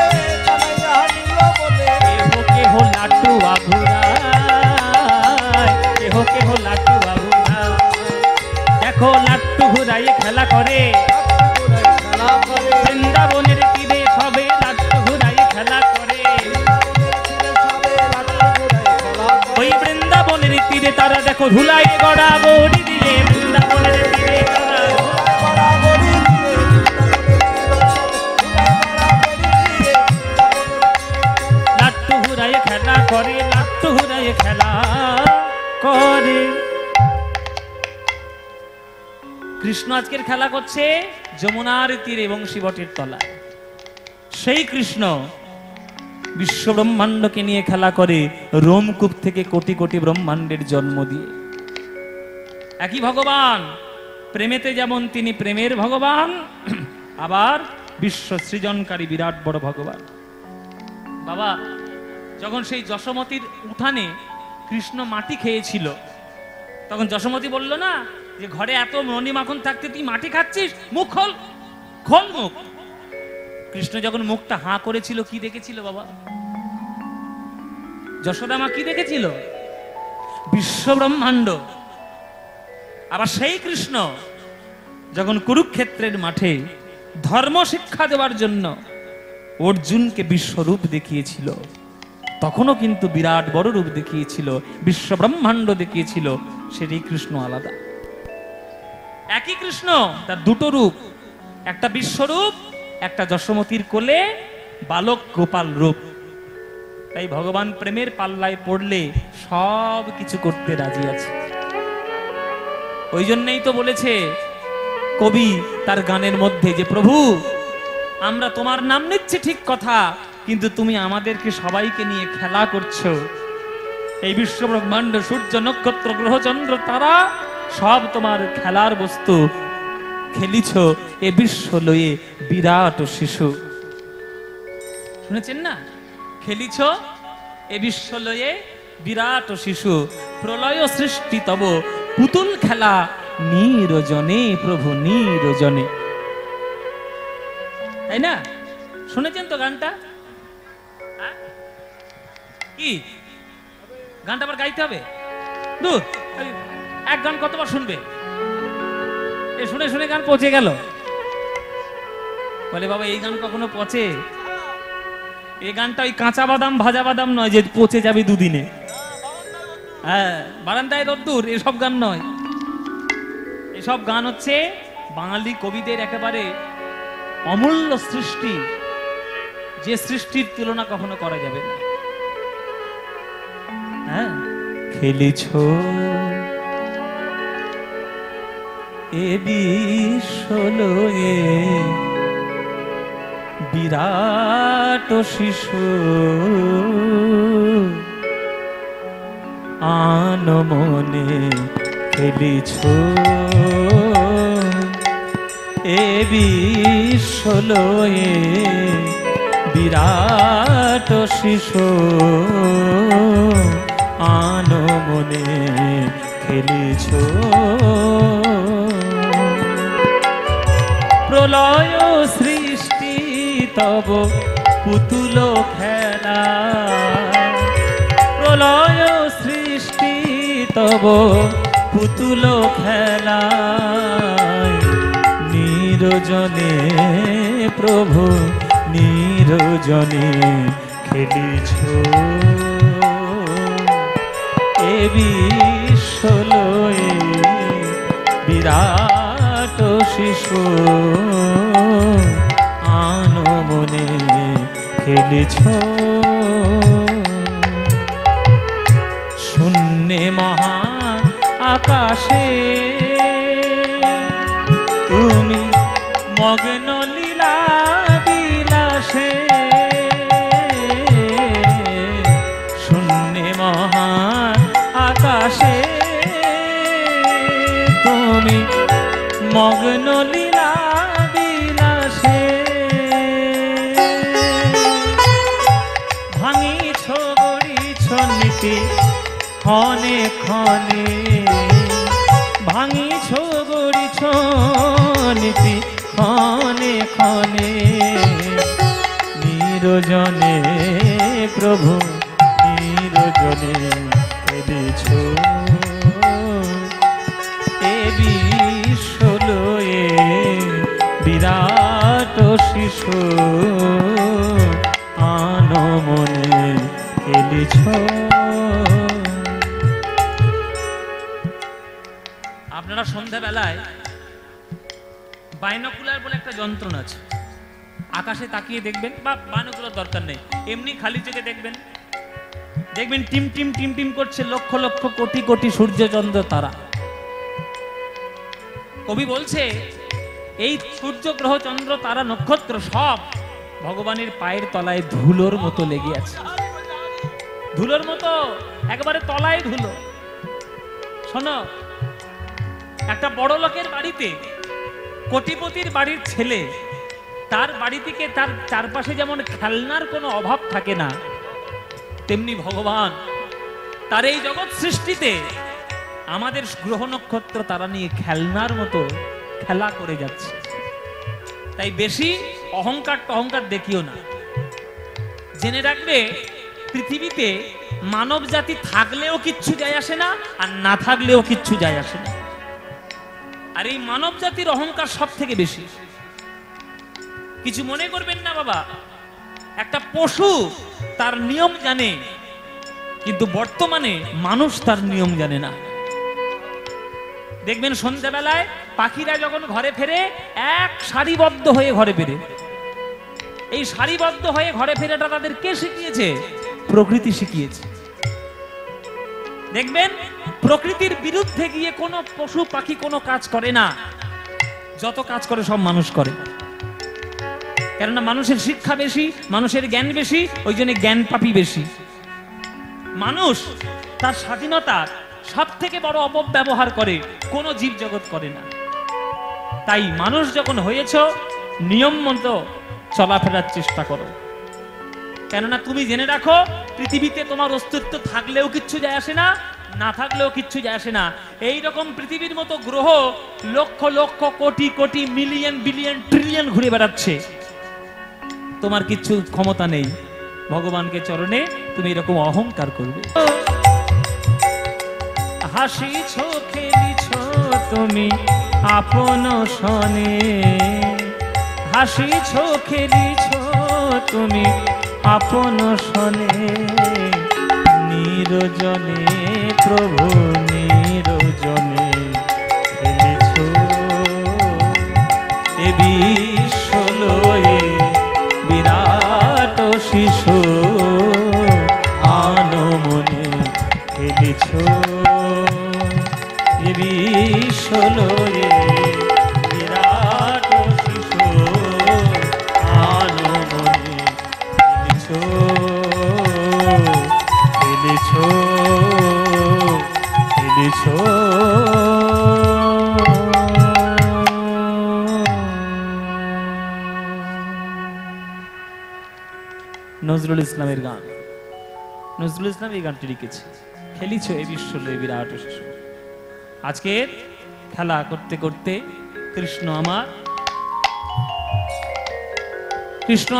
কানাই আহা নিল বলে, কেহ কেহ লাটুয়া ঘুরায়, কেহ কেহ লাটুয়া ঘুরায়। দেখো লাট্টু ঘুরাইয়ে খেলা করে, বৃন্দাবনের তীরে সবে লাট্টু ঘুরাইয়ে খেলা করে। ওই বৃন্দাবনের তীরে তারা দেখো ধুলাই গড়া গড়ি দিয়ে, বৃন্দাবনের তীরে তারা করে লাট্টুরায় খেলা করে। কৃষ্ণ আজকের খেলা করছে যমুনার তীরে বংশীবটের তলায়। সেই কৃষ্ণ বিশ্ব ব্রহ্মাণ্ডকে নিয়ে খেলা করে, রোমকূপ থেকে কোটি কোটি ব্রহ্মাণ্ডের জন্ম দিয়ে। একই ভগবান, প্রেমেতে যেমন তিনি প্রেমের ভগবান, আবার বিশ্ব সৃজনকারী বিরাট বড় ভগবান। বাবা, যখন সেই যশোমতীর উঠানে কৃষ্ণ মাটি খেয়েছিল, তখন যশোমতী বলল না যে ঘরে এত মণি মাখন থাকতে তুই মাটি খাচ্ছিস, মুখ খোল, খোল মুখ। কৃষ্ণ যখন মুখটা হাঁ করেছিল, কি দেখেছিল বাবা? যশোদা মা কি দেখেছিল? বিশ্ব ব্রহ্মাণ্ড। আবার সেই কৃষ্ণ যখন কুরুক্ষেত্রের মাঠে ধর্ম শিক্ষা দেওয়ার জন্য অর্জুনকে বিশ্বরূপ দেখিয়েছিল, তখনও কিন্তু বিরাট বড় রূপ দেখিয়েছিল, বিশ্ব ব্রহ্মাণ্ড দেখিয়েছিল। সেটাই কৃষ্ণ আলাদা। একই কৃষ্ণ, তার দুটো রূপ, একটা বিশ্বরূপ, একটা যশোমতীর কোলে বালক গোপাল রূপ। তাই ভগবান প্রেমের পাল্লায় পড়লে সব কিছু করতে রাজি আছে। ওই জন্যই তো বলেছে কবি তার গানের মধ্যে যে প্রভু, আমরা তোমার নাম নিচ্ছি ঠিক কথা, কিন্তু তুমি আমাদেরকে সবাইকে নিয়ে খেলা করছো। এই বিশ্ব ব্রহ্মাণ্ড, সূর্য, নক্ষত্র, গ্রহ, চন্দ্র, তারা সব তোমার খেলার বস্তু। খেলিছ এ বিশ্ব লয়ে বিরাট শিশু। শুনেছেন না? খেলিছ এ বিশ্ব লয়ে বিরাট শিশু, প্রলয় সৃষ্টি তব পুতুল খেলা নিরজনে, প্রভু নিরজনে। তাই না? শুনেছেন তো গানটা? কি গানটা আবার গাইতে হবে? দূর, এক গান কতবার শুনবে? এ শুনে শুনে গান পচে গেল। বলে বাবা এই গান কখনো পচে? এই গানটা ওই কাঁচা বাদাম ভাজা বাদাম নয় যে পচে যাবে দুদিনে। হ্যাঁ, বারান্দায় রোদ্দুর, এসব গান নয়। এসব গান হচ্ছে বাঙালি কবিদের একেবারে অমূল্য সৃষ্টি, যে সৃষ্টির তুলনা কখনো করা যাবে না। হ্যাঁ, খেলিছ এ বিশ্ব লয়ে বিরাট শিশু, আন মনে খেলিছ এ বিশ্ব লয়ে বিরাট শিশু, আন মনে খেলিছ। প্রলয় সৃষ্টি তব পুতুল খেলা, প্রলয় সৃষ্টি তব পুতুল খেলা, নিরজনে প্রভু নিরজনে খেলিছ এ বিশ্ব লয়ে বিরাট শিশু, আন মনে খেলিছ। শূন্যে মহা আকাশে তুমি মগ্ন লীলা বিলাসে, শূন্যে মহা আকাশে তুমি মগ্ন লীলা বিলাসে, ভাঙিছ গড়িছ নীতি ক্ষণে ক্ষণে, ভাঙিছ গড়িছ নীতি ক্ষণে ক্ষণে, নিরজনে প্রভু নিরজনে খেলিছ এ বিশ্ব লয়ে বিরাট শিশু, আন মনে খেলিছ। আপনারা সন্ধ্যাবেলায় বাইনোকুলার বলে একটা যন্ত্রণা আছে, আকাশে তাকিয়ে দেখবেন, বা বাইনোকুলার দরকার নেই, এমনি খালি চোখে দেখবেন। দেখবেন টিম টিম টিম টিম করছে লক্ষ লক্ষ কোটি কোটি সূর্য চন্দ্র তারা। কবি বলছে এই সূর্য গ্রহ চন্দ্র তারা নক্ষত্র সব ভগবানের পায়ের তলায় ধুলোর মতো লেগে আছে, ধুলোর মতো, একবারে তলায় ধুলো। শোনো, একটা বড় লোকের বাড়িতে, কোটিপতির বাড়ির ছেলে, তার বাড়ি থেকে তার চারপাশে যেমন খেলনার কোনো অভাব থাকে না, তেমনি ভগবান তার এই জগৎ সৃষ্টিতে আমাদের গ্রহ নক্ষত্র তারা নিয়ে খেলনার মতো খেলা করে যাচ্ছে। তাই বেশি অহংকার দেখিও না। জেনে রাখবে, পৃথিবীতে মানব জাতি থাকলেও কিচ্ছু যায় আসে না, আর না থাকলেও কিচ্ছু যায় আসে না। আর এই মানব জাতির অহংকার সব থেকে বেশি। কিছু মনে করবেন না বাবা, একটা পশু তার নিয়ম জানে, কিন্তু বর্তমানে মানুষ তার নিয়ম জানে না। দেখবেন সন্ধ্যাবেলায় পাখিরা যখন ঘরে ফেরে, এক সারিবদ্ধ হয়ে ঘরে ফেরে। এই সারিবদ্ধ হয়ে ঘরে ফেরাটা তাদের কে শিখিয়েছে? প্রকৃতি শিখিয়েছে। দেখবেন প্রকৃতির বিরুদ্ধে গিয়ে কোনো পশু পাখি কোনো কাজ করে না, যত কাজ করে সব মানুষ করে। কেননা মানুষের শিক্ষা বেশি, মানুষের জ্ঞান বেশি, ওই জন্য জ্ঞান পাপী বেশি। মানুষ তার স্বাধীনতার সব থেকে বড় অপব্যবহার করে, কোনো জীব জগৎ করে না। তাই মানুষ যখন হয়েছ, নিয়ম মতো চলাফেরার চেষ্টা করো। কেননা তুমি জেনে রাখো, পৃথিবীতে তোমার অস্তিত্ব থাকলেও কিচ্ছু যায় আসে না, না থাকলেও কিচ্ছু যায় আসে না। এইরকম পৃথিবীর মতো গ্রহ lakh lakh crore crore million billion trillion ঘুরে বেড়াচ্ছে, তোমার কিচ্ছু ক্ষমতা নেই। ভগবানকে চরণে তুমি এরকম অহংকার করবে। হাসিছ খেলিছ তুমি আপন সনে, হাসিছ খেলিছ তুমি আপন সনে, নিরজনে প্রভু নিরজনে খেলিছ এ বিশ্ব লয়ে বিরাট শিশু আনমনে খেলিছ এ বিশ্ব লয়ে বিরাট শিশু আনমনে খেলিছ খেলিছ খেলিছ। নজরুল ইসলামের গান, নজরুল ইসলাম এই গানটি লিখেছে, খেলিছ এ বিশ্ব লয়ে বিরাট শিশু। আজকে খেলা করতে করতে কৃষ্ণ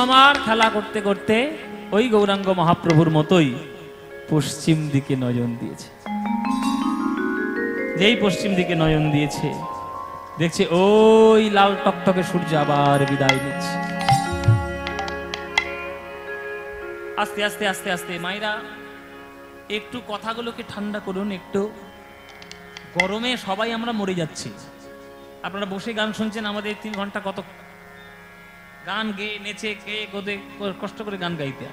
আমার খেলা করতে করতে ওই গৌরাঙ্গ মহাপ্রভুর মতোই পশ্চিম দিকে নয়ন দিয়েছে। যেই পশ্চিম দিকে নয়ন দিয়েছে, দেখছে ওই লাল টকটকে সূর্য আবার বিদায় নিচ্ছে। আস্তে আস্তে আস্তে আস্তে মায়েরা একটু কথাগুলোকে ঠান্ডা করুন, একটু গরমে সবাই আমরা মরে যাচ্ছি। আপনারা বসে গান শুনছেন, আমাদের 3 ঘন্টা কত গান গেয়ে নেচে কে গোদে কষ্ট করে গান গাইতে।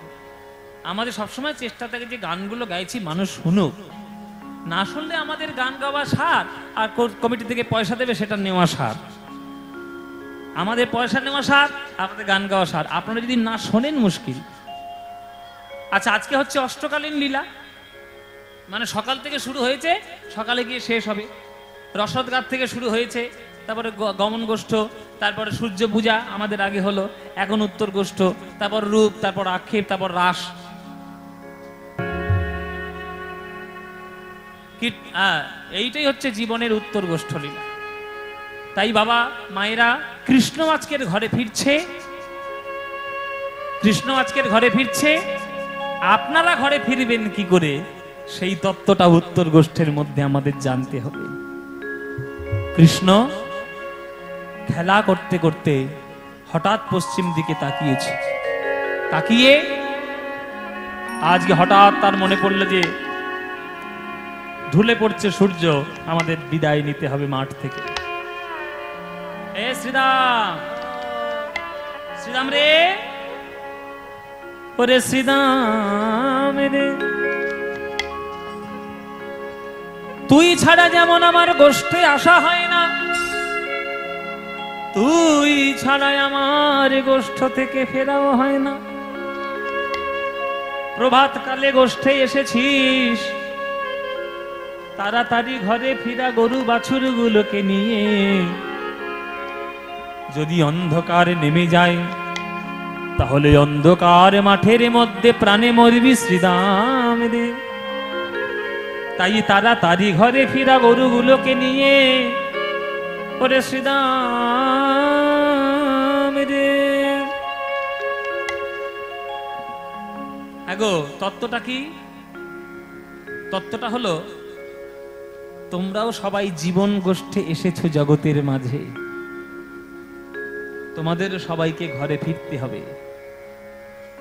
আমাদের সবসময় চেষ্টা থাকে যে গানগুলো গাইছি মানুষ শুনুক, না শুনলে আমাদের গান গাওয়া সার, আর কমিটি থেকে পয়সা দেবে সেটা নেওয়া সার। আমাদের পয়সা নেওয়া সার, আমাদের গান গাওয়া সার। আপনারা যদি না শোনেন মুশকিল। আচ্ছা, আজকে হচ্ছে অষ্টকালীন লীলা, মানে সকাল থেকে শুরু হয়েছে, সকালে গিয়ে শেষ হবে। রসদঘাট থেকে শুরু হয়েছে, তারপরে গমন গোষ্ঠ, তারপরে সূর্য পূজা আমাদের আগে হলো, এখন উত্তর গোষ্ঠ, তারপর রূপ, তারপর আক্ষেপ, তারপর রাস। এইটাই হচ্ছে জীবনের উত্তর গোষ্ঠ লীলা। তাই বাবা মায়েরা, কৃষ্ণ আজকের ঘরে ফিরছে, কৃষ্ণ আজকের ঘরে ফিরছে। আপনারা ঘরে ফিরবেন কি করে, সেই তত্ত্বটা উত্তর গোষ্ঠের মধ্যে আমাদের জানতে হবে। কৃষ্ণ খেলা করতে করতে হঠাৎ পশ্চিম দিকে তাকিয়েছে, তাকিয়ে আজকে হঠাৎ তার মনে পড়লো যে ঢুলে পড়ছে সূর্য, আমাদের বিদায় নিতে হবে মাঠ থেকে। এ শ্রীরাম, শ্রীরাম রে, ওরে শ্রীরাম রে, তুই ছাড়া যেমন আমার গোষ্ঠে আসা হয় না, তুই ছাড়া আমার গোষ্ঠ থেকে ফেরাও হয় না। প্রভাত কালে গোষ্ঠে এসেছিস, তাড়াতাড়ি ঘরে ফিরা গরু বাছুর গুলোকে নিয়ে। যদি অন্ধকার নেমে যায় তাহলে অন্ধকার মাঠের মধ্যে প্রাণে মরবি শ্রীদাম রে। তাই তাড়াতাড়ি ঘরে ফিরা গরুগুলোকে নিয়ে ওরে শ্রীদাম রে। আগো তত্ত্বটা কি? তত্ত্বটা হলো, তোমরাও সবাই জীবন গোষ্ঠে এসেছো জগতের মাঝে, তোমাদের সবাইকে ঘরে ফিরতে হবে,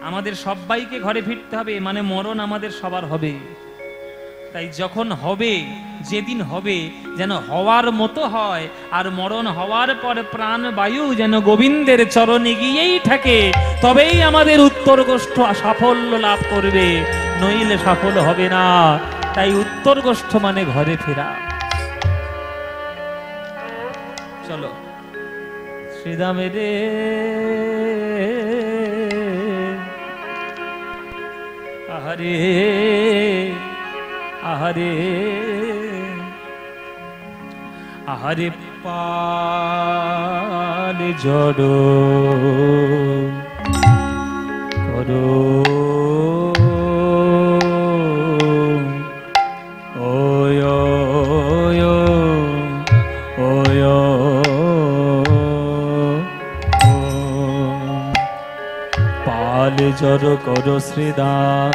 আমাদের সবাইকে ঘরে ফিরতে হবে, মানে মরণ আমাদের সবার হবে। তাই যখন হবে, যেদিন হবে যেন হওয়ার মতো হয়, আর মরণ হওয়ার পর প্রাণ বায়ু যেন গোবিন্দের চরণে গিয়েই থাকে, তবেই আমাদের উত্তর গোষ্ঠ সাফল্য লাভ করবে, নইলে সফল হবে না। তাই উত্তর গোষ্ঠ মানে ঘরে ফেরা। চলো শ্রীদামে রে আহারে আহারে আহারে পাল জড়ো করো ওয় ওয় ওয় পাল জড়ো করো শ্রীদাম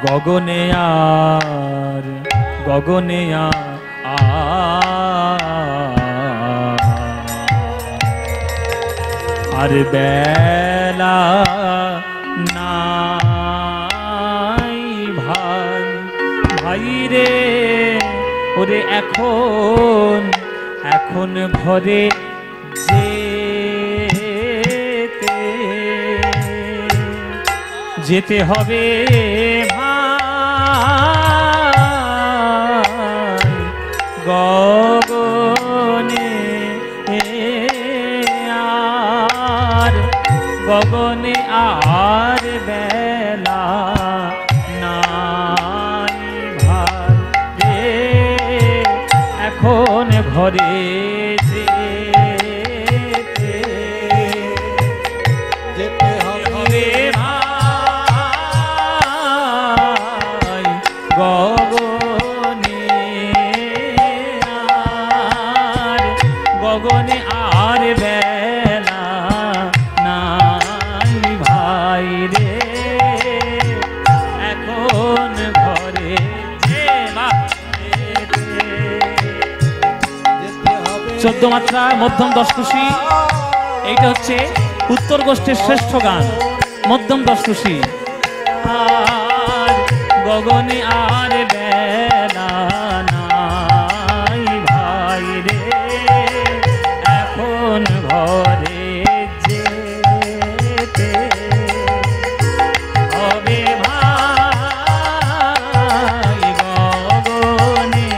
গগনে আর গগনে আর বেলা নাই ভাই ভাই রে ওরে এখন এখন ঘরে যেতে হবে গগনে আর গগনে আর বেলা নাই ভাই রে এখন ঘরে যেতে হবে ভাই গগনে আর বেলা নাই ভাই রে এখন ঘরে চোদ্দ মাত্রা মধ্যম দশকুশি। এইটা হচ্ছে উত্তর গোষ্ঠীর শ্রেষ্ঠ গান, মধ্যম দশকুশি। আর গগনে আর বেলা নাই ভাই রে এখন ঘরে যেতে হবে ভাই গগনে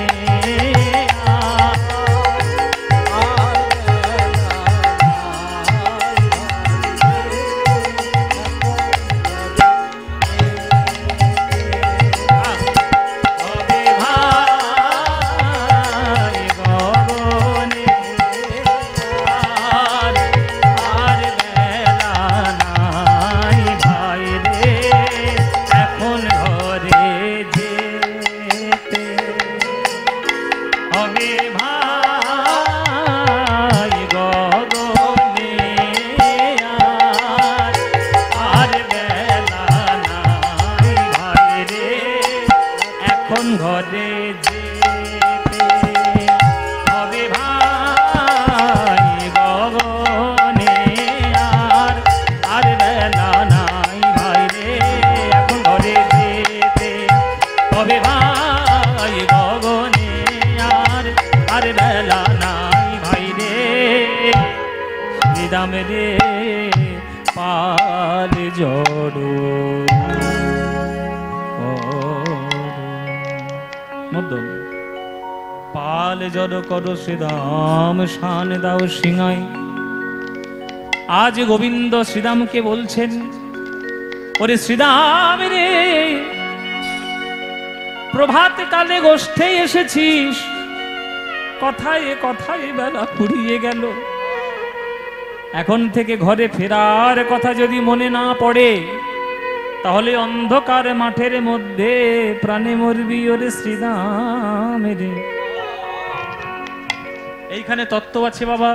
হবে ভাই যেতে হবে ভাই গগনে, আর আর বেলা নাই ভাই রে, এখন ঘরে যেতে হবে ভাই গগনে, আর আর বেলা নাই ভাই রে, শ্রীরাম রে পাল জড়ো মধ্যম পাল জড়ো করো শ্রীরাম, শান দাও সিংহাই। আজ গোবিন্দ শ্রীরামকে বলছেন, ওরে শ্রীরাম রে, প্রভাত কালে গোষ্ঠে এসেছিস, কথায় কথায় বেলা ফুরিয়ে গেল, এখন থেকে ঘরে ফেরার কথা যদি মনে না পড়ে, তাহলে অন্ধকার মাঠের মধ্যে প্রাণে মরবি ওরে শ্রীরাম রে। এইখানে তত্ত্ব আছে বাবা,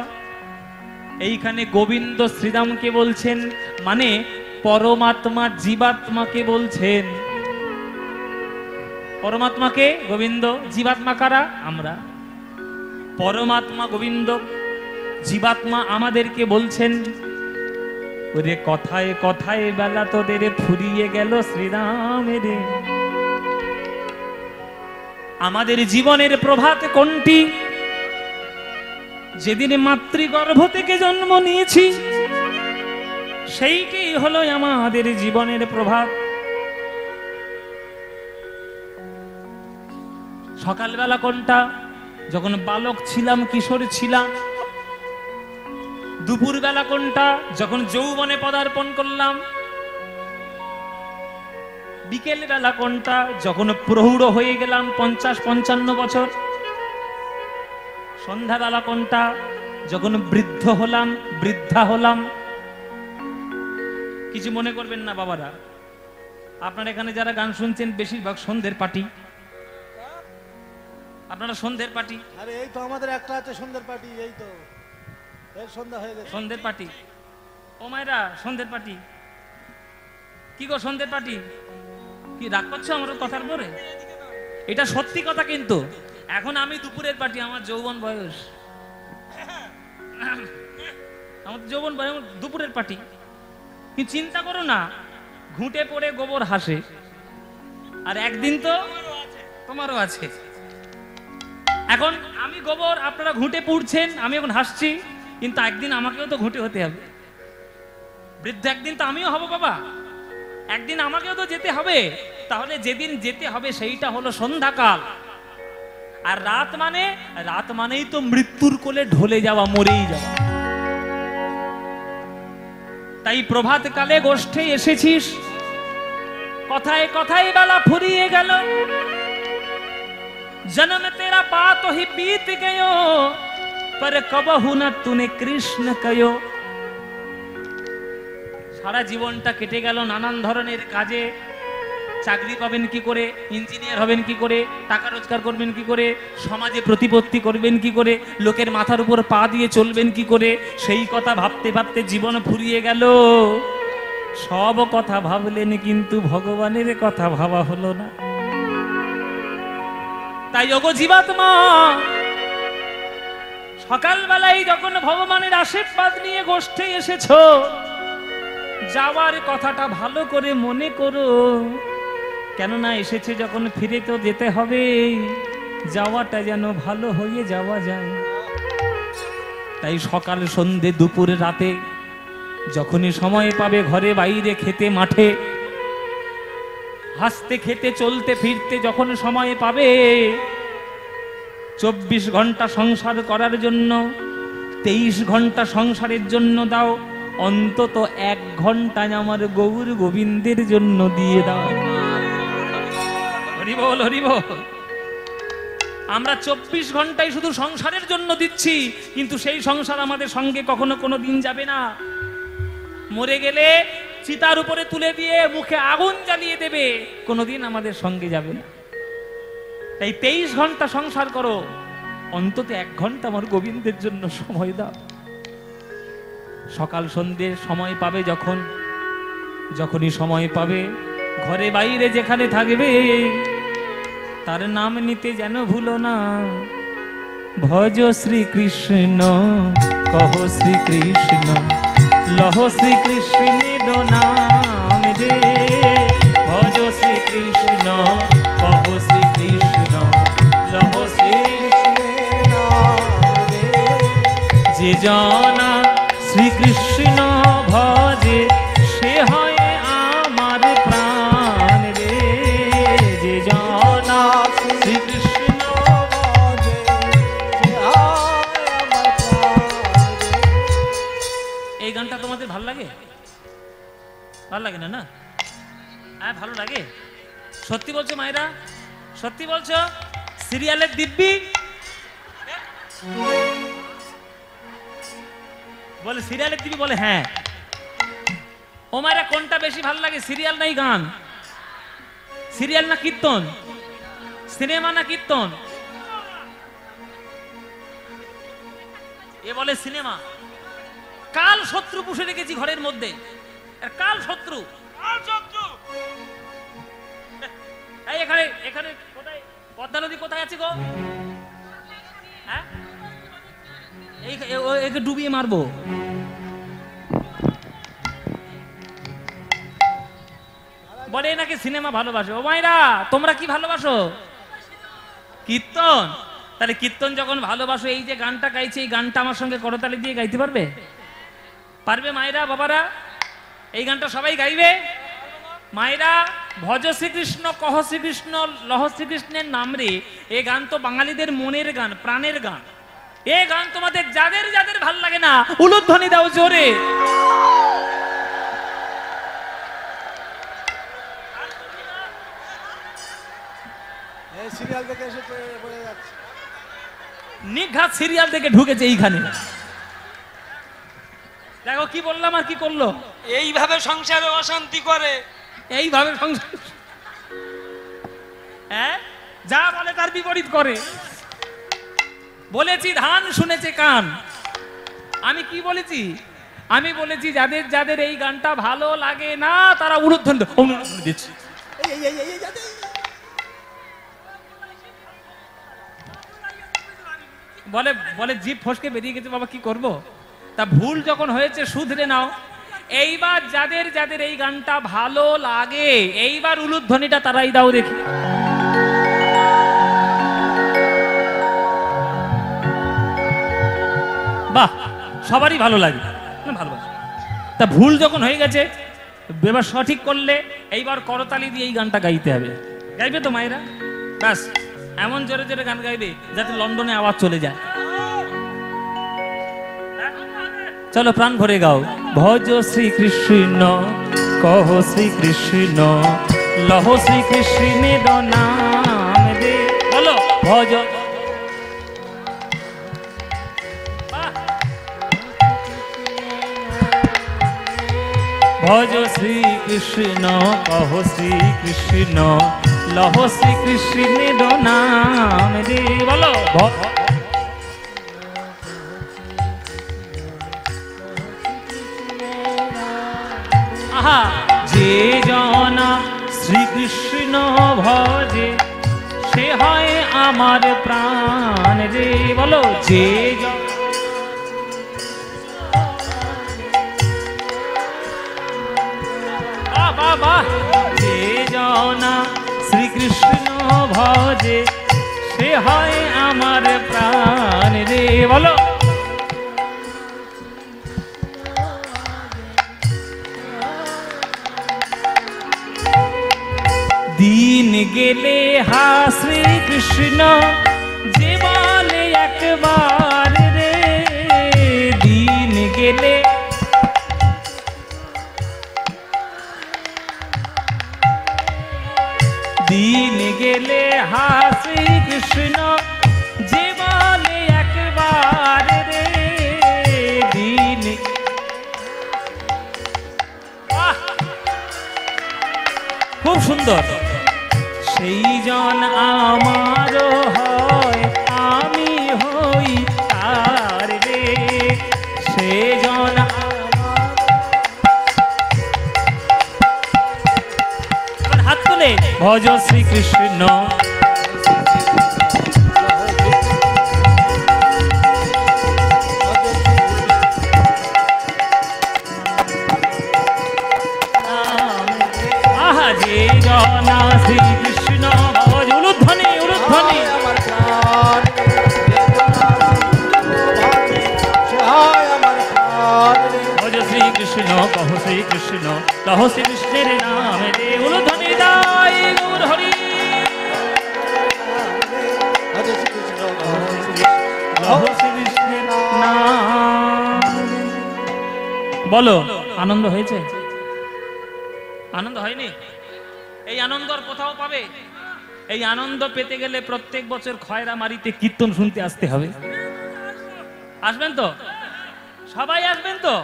এইখানে গোবিন্দ শ্রীরামকে বলছেন, মানে পরমাত্মা জীবাত্মাকে বলছেন। পরমাত্মাকে গোবিন্দ, জীবাত্মা কারা? আমরা। পরমাত্মা গোবিন্দ, জীবাত্মা আমাদেরকে বলছেন, ওরে কথায় কথায় বেলা তোদের ফুরিয়ে গেল শ্রীরাম রে। আমাদের জীবনের প্রভাত কোনটি? যেদিন মাতৃগর্ভ থেকে জন্ম নিয়েছি, সেইটি হলো আমাদের জীবনের প্রভাত। সকালবেলা কোনটা? যখন বালক ছিলাম, কিশোর ছিলাম। দুপুর বেলা কোনটা? যখন যৌবনে পদার্পণ করলাম। বিকেল বেলা কোনটা? যখন প্রৌঢ় হয়ে গেলাম, 50-55 বছর। সন্ধ্যাবেলা কোনটা? যখন বৃদ্ধ হলাম, বৃদ্ধা হলাম। কিছু মনে করবেন না বাবারা, আপনারা এখানে যারা গান শুনছেন বেশিরভাগ সন্ধ্যের পার্টি। আপনারা সন্ধ্যের পার্টি। আরে এই তো আমাদের একটা আছে সন্ধ্যের পার্টি, এই তো এই সন্ধ্যা হয়ে গেছে। সন্ধ্যের পার্টি, ও মায়েরা সন্ধ্যের পার্টি। কি গো সন্ধ্যের পার্টি? কি রাগ করছো আমার কথার পরে? এটা সত্যি কথা কিন্তু। এখন আমি দুপুরের পার্টি, আমার যৌবন বয়স, আমার যৌবন বয়স, দুপুরের পার্টি। কিন্তু চিন্তা করো না, ঘুঁটে পড়ে গোবর হাসে, আর একদিন তো তোমারও আছে। এখন আমি গোবর, আপনারা ঘুঁটে পুড়ছেন, আমি এখন হাসছি, কিন্তু একদিন আমাকেও তো ঘুঁটে হতে হবে। বৃদ্ধ একদিন তো আমিও হব বাবা, একদিন আমাকেও তো যেতে হবে। তাহলে যেদিন যেতে হবে সেইটা হলো সন্ধ্যাকাল। আর রাত মানেই তো মৃত্যুর কোলে ঢলে যাওয়া, মরেই যাওয়া। তাই প্রভাত কালে গোষ্ঠে এসেছিস, কথায় কথায় বেলা ফুরিয়ে গেল। जन्म तेरा बात ही बीत गयो, पर कबहु न तूने कृष्ण कयो। সারা জীবনটা কেটে গেল নানান ধরনের কাজে। চাকরি পাবেন কি করে, ইঞ্জিনিয়ার হবেন কি করে, টাকা রোজগার করবেন কি করে, সমাজে প্রতিপত্তি করবেন কি করে, লোকের মাথার উপর পা দিয়ে চলবেন কি করে, সেই কথা ভাবতে ভাবতে জীবন ফুরিয়ে গেল। সব কথা ভাবলেন, কিন্তু ভগবানের কথা ভাবা হলো না। তাই ওগো জীবাত্মা, সকালবেলায় যখন ভগবানের আশীর্বাদ নিয়ে গোষ্ঠে এসেছো, যাওয়ার কথাটা ভালো করে মনে করো। কেননা এসেছে যখন ফিরে তো যেতে হবে, যাওয়াটা যেন ভালো হয়ে যাওয়া যায়। তাই সকাল সন্ধে দুপুর রাতে যখনই সময় পাবে, ঘরে বাইরে খেতে মাঠে, হাসতে খেতে চলতে ফিরতে যখন সময় পাবে, 24 ঘন্টা সংসার করার জন্য 23 ঘন্টা সংসারের জন্য দাও, অন্তত 1 ঘন্টা আমার গৌর গোবিন্দের জন্য দিয়ে দাও। হরি বল, হরি বল। আমরা 24 ঘন্টাই শুধু সংসারের জন্য দিচ্ছি, কিন্তু সেই সংসার আমাদের সঙ্গে কখনো কোনো দিন যাবে না। মরে গেলে চিতার উপরে তুলে দিয়ে মুখে আগুন জ্বালিয়ে দেবে, কোনোদিন আমাদের সঙ্গে যাবে না। তাই 23 ঘন্টা সংসার করো, অন্তত 1 ঘন্টা আমার গোবিন্দের জন্য সময় দাও। সকাল সন্ধ্যে সময় পাবে, যখনই সময় পাবে, ঘরে বাইরে যেখানে থাকবে, তার নাম নিতে যেন ভুলো না। ভজ শ্রীকৃষ্ণ কহ শ্রীকৃষ্ণ, লহ শ্রীকৃষ্ণের নাম রে। ভজ শ্রীকৃষ্ণ কহ শ্রীকৃষ্ণ, লহ শ্রীকৃষ্ণের নাম রে। যে জনা শ্রীকৃষ্ণ ভজে সে হয় আমার প্রাণ রে। যে জনা শ্রীকৃষ্ণ ভজে সে হয় আমার প্রাণ রে। এই গানটা তোমাদের ভালো লাগে? ভালো লাগে না? না, হ্যাঁ ভালো লাগে। সত্যি বলছো মায়েরা? সত্যি বলছো? সিরিয়ালের দিব্যি বলে, সিরিয়ালের দিব্যি বলে হ্যাঁ। ও মায়েরা, কোনটা বেশি ভালো লাগে, সিরিয়াল নাই গান? সিরিয়াল না কীর্তন? সিনেমা না কীর্তন? এ বলে সিনেমা। কাল শত্রু পুষে রেখেছি ঘরের মধ্যে, কাল শত্রু। এই এখানে এখানে কোথায় পদ্মা নদী কোথায় আছে গো? হ্যাঁ, একে ডুবিয়ে মারবো। বলে নাকি সিনেমা ভালোবাসে। ও মাইরা, তোমরা কি ভালোবাসো? কীর্তন। তাহলে কীর্তন যখন ভালোবাসো, এই যে গানটা গাইছে, এই গানটা আমার সঙ্গে করতালি দিয়ে গাইতে পারবে? পারবে মায়েরা বাবারা? এই গানটা সবাই গাইবে মায়েরা। ভজ শ্রীকৃষ্ণ কহ শ্রীকৃষ্ণ, লহ শ্রীকৃষ্ণের নাম রে। এই গান তো বাঙালিদের মনের গান, প্রাণের গান। এই গান তোমাদের যাদের যাদের ভাল লাগে না, উলুধ্বনি দাও জোরে। এই সিরিয়াল দেখে এসে পড়ে যাচ্ছে। নিঘাত সিরিয়াল থেকে ঢুকেছে এইখানে। দেখো কি বললাম আর কি করলো। এইভাবে সংসারে অশান্তি করে, এইভাবে সংসার, হ্যাঁ, যা বলে তার বিপরীত করে। বলেছি ধান শুনেছে কান। আমি কি বলেছি? আমি বলেছি যাদের যাদের এই গানটা ভালো লাগে না তারা উলুধ্বনি দিচ্ছে। বলে বলে জিভ ফসকে বেরিয়ে গেছে বাবা, কি করব? তা ভুল যখন হয়েছে শুধরে নাও। এইবার যাদের যাদের এই গানটা ভালো লাগে, এইবার উলুধ্বনিটা তারাই দাও দেখি। বাহ, সবারই ভালো লাগে না? ভালোবাসে। তা ভুল যখন হয়ে গেছে, এবার সঠিক করলে এইবার করতালি দিয়ে এই গানটা গাইতে হবে। গাইবে তো মায়েরা? ব্যাস, এমন জোরে জোরে গান গাইবে যাতে লন্ডনে আওয়াজ চলে যায়। চলো প্রাণ ভরে গাও। ভজ শ্রীকৃষ্ণ কহ শ্রীকৃষ্ণ, লহ শ্রীকৃষ্ণের নাম রে। বলো ভজ। ভজ শ্রীকৃষ্ণ কহ শ্রীকৃষ্ণ, লহ শ্রীকৃষ্ণের নাম রে। বলো আহা। যে জনা শ্রীকৃষ্ণ ভজে সে হয় আমার প্রাণ রে। বলো যে বাবা, যে জনা শ্রীকৃষ্ণ ভজে সে হয় আমার প্রাণ রে। বলো দিন গেলে হা শ্রীকৃষ্ণ যে বলে একবার রে। দিন গেলে দিন গেলে হা শ্রীকৃষ্ণ যে বলে একবার রে। দিন খুব সুন্দর। সেই জন আমার হয় আমি হই তার রে। সে জন হাত তুলে ভজ শ্রীকৃষ্ণ লহ শ্রীকৃষ্ণের নামে রে উলুধ্বনি দাই গৌর হরি। হরে শ্রীকৃষ্ণ লহ শ্রীকৃষ্ণের নাম। বলো আনন্দ হয়েছে? আনন্দ হয়নি? এই আনন্দ আর কোথাও পাবে? এই আনন্দ পেতে গেলে প্রত্যেক বছর খয়রা মারিতে কীর্তন শুনতে আসতে হবে। আসবেন তো? সবাই আসবেন তো?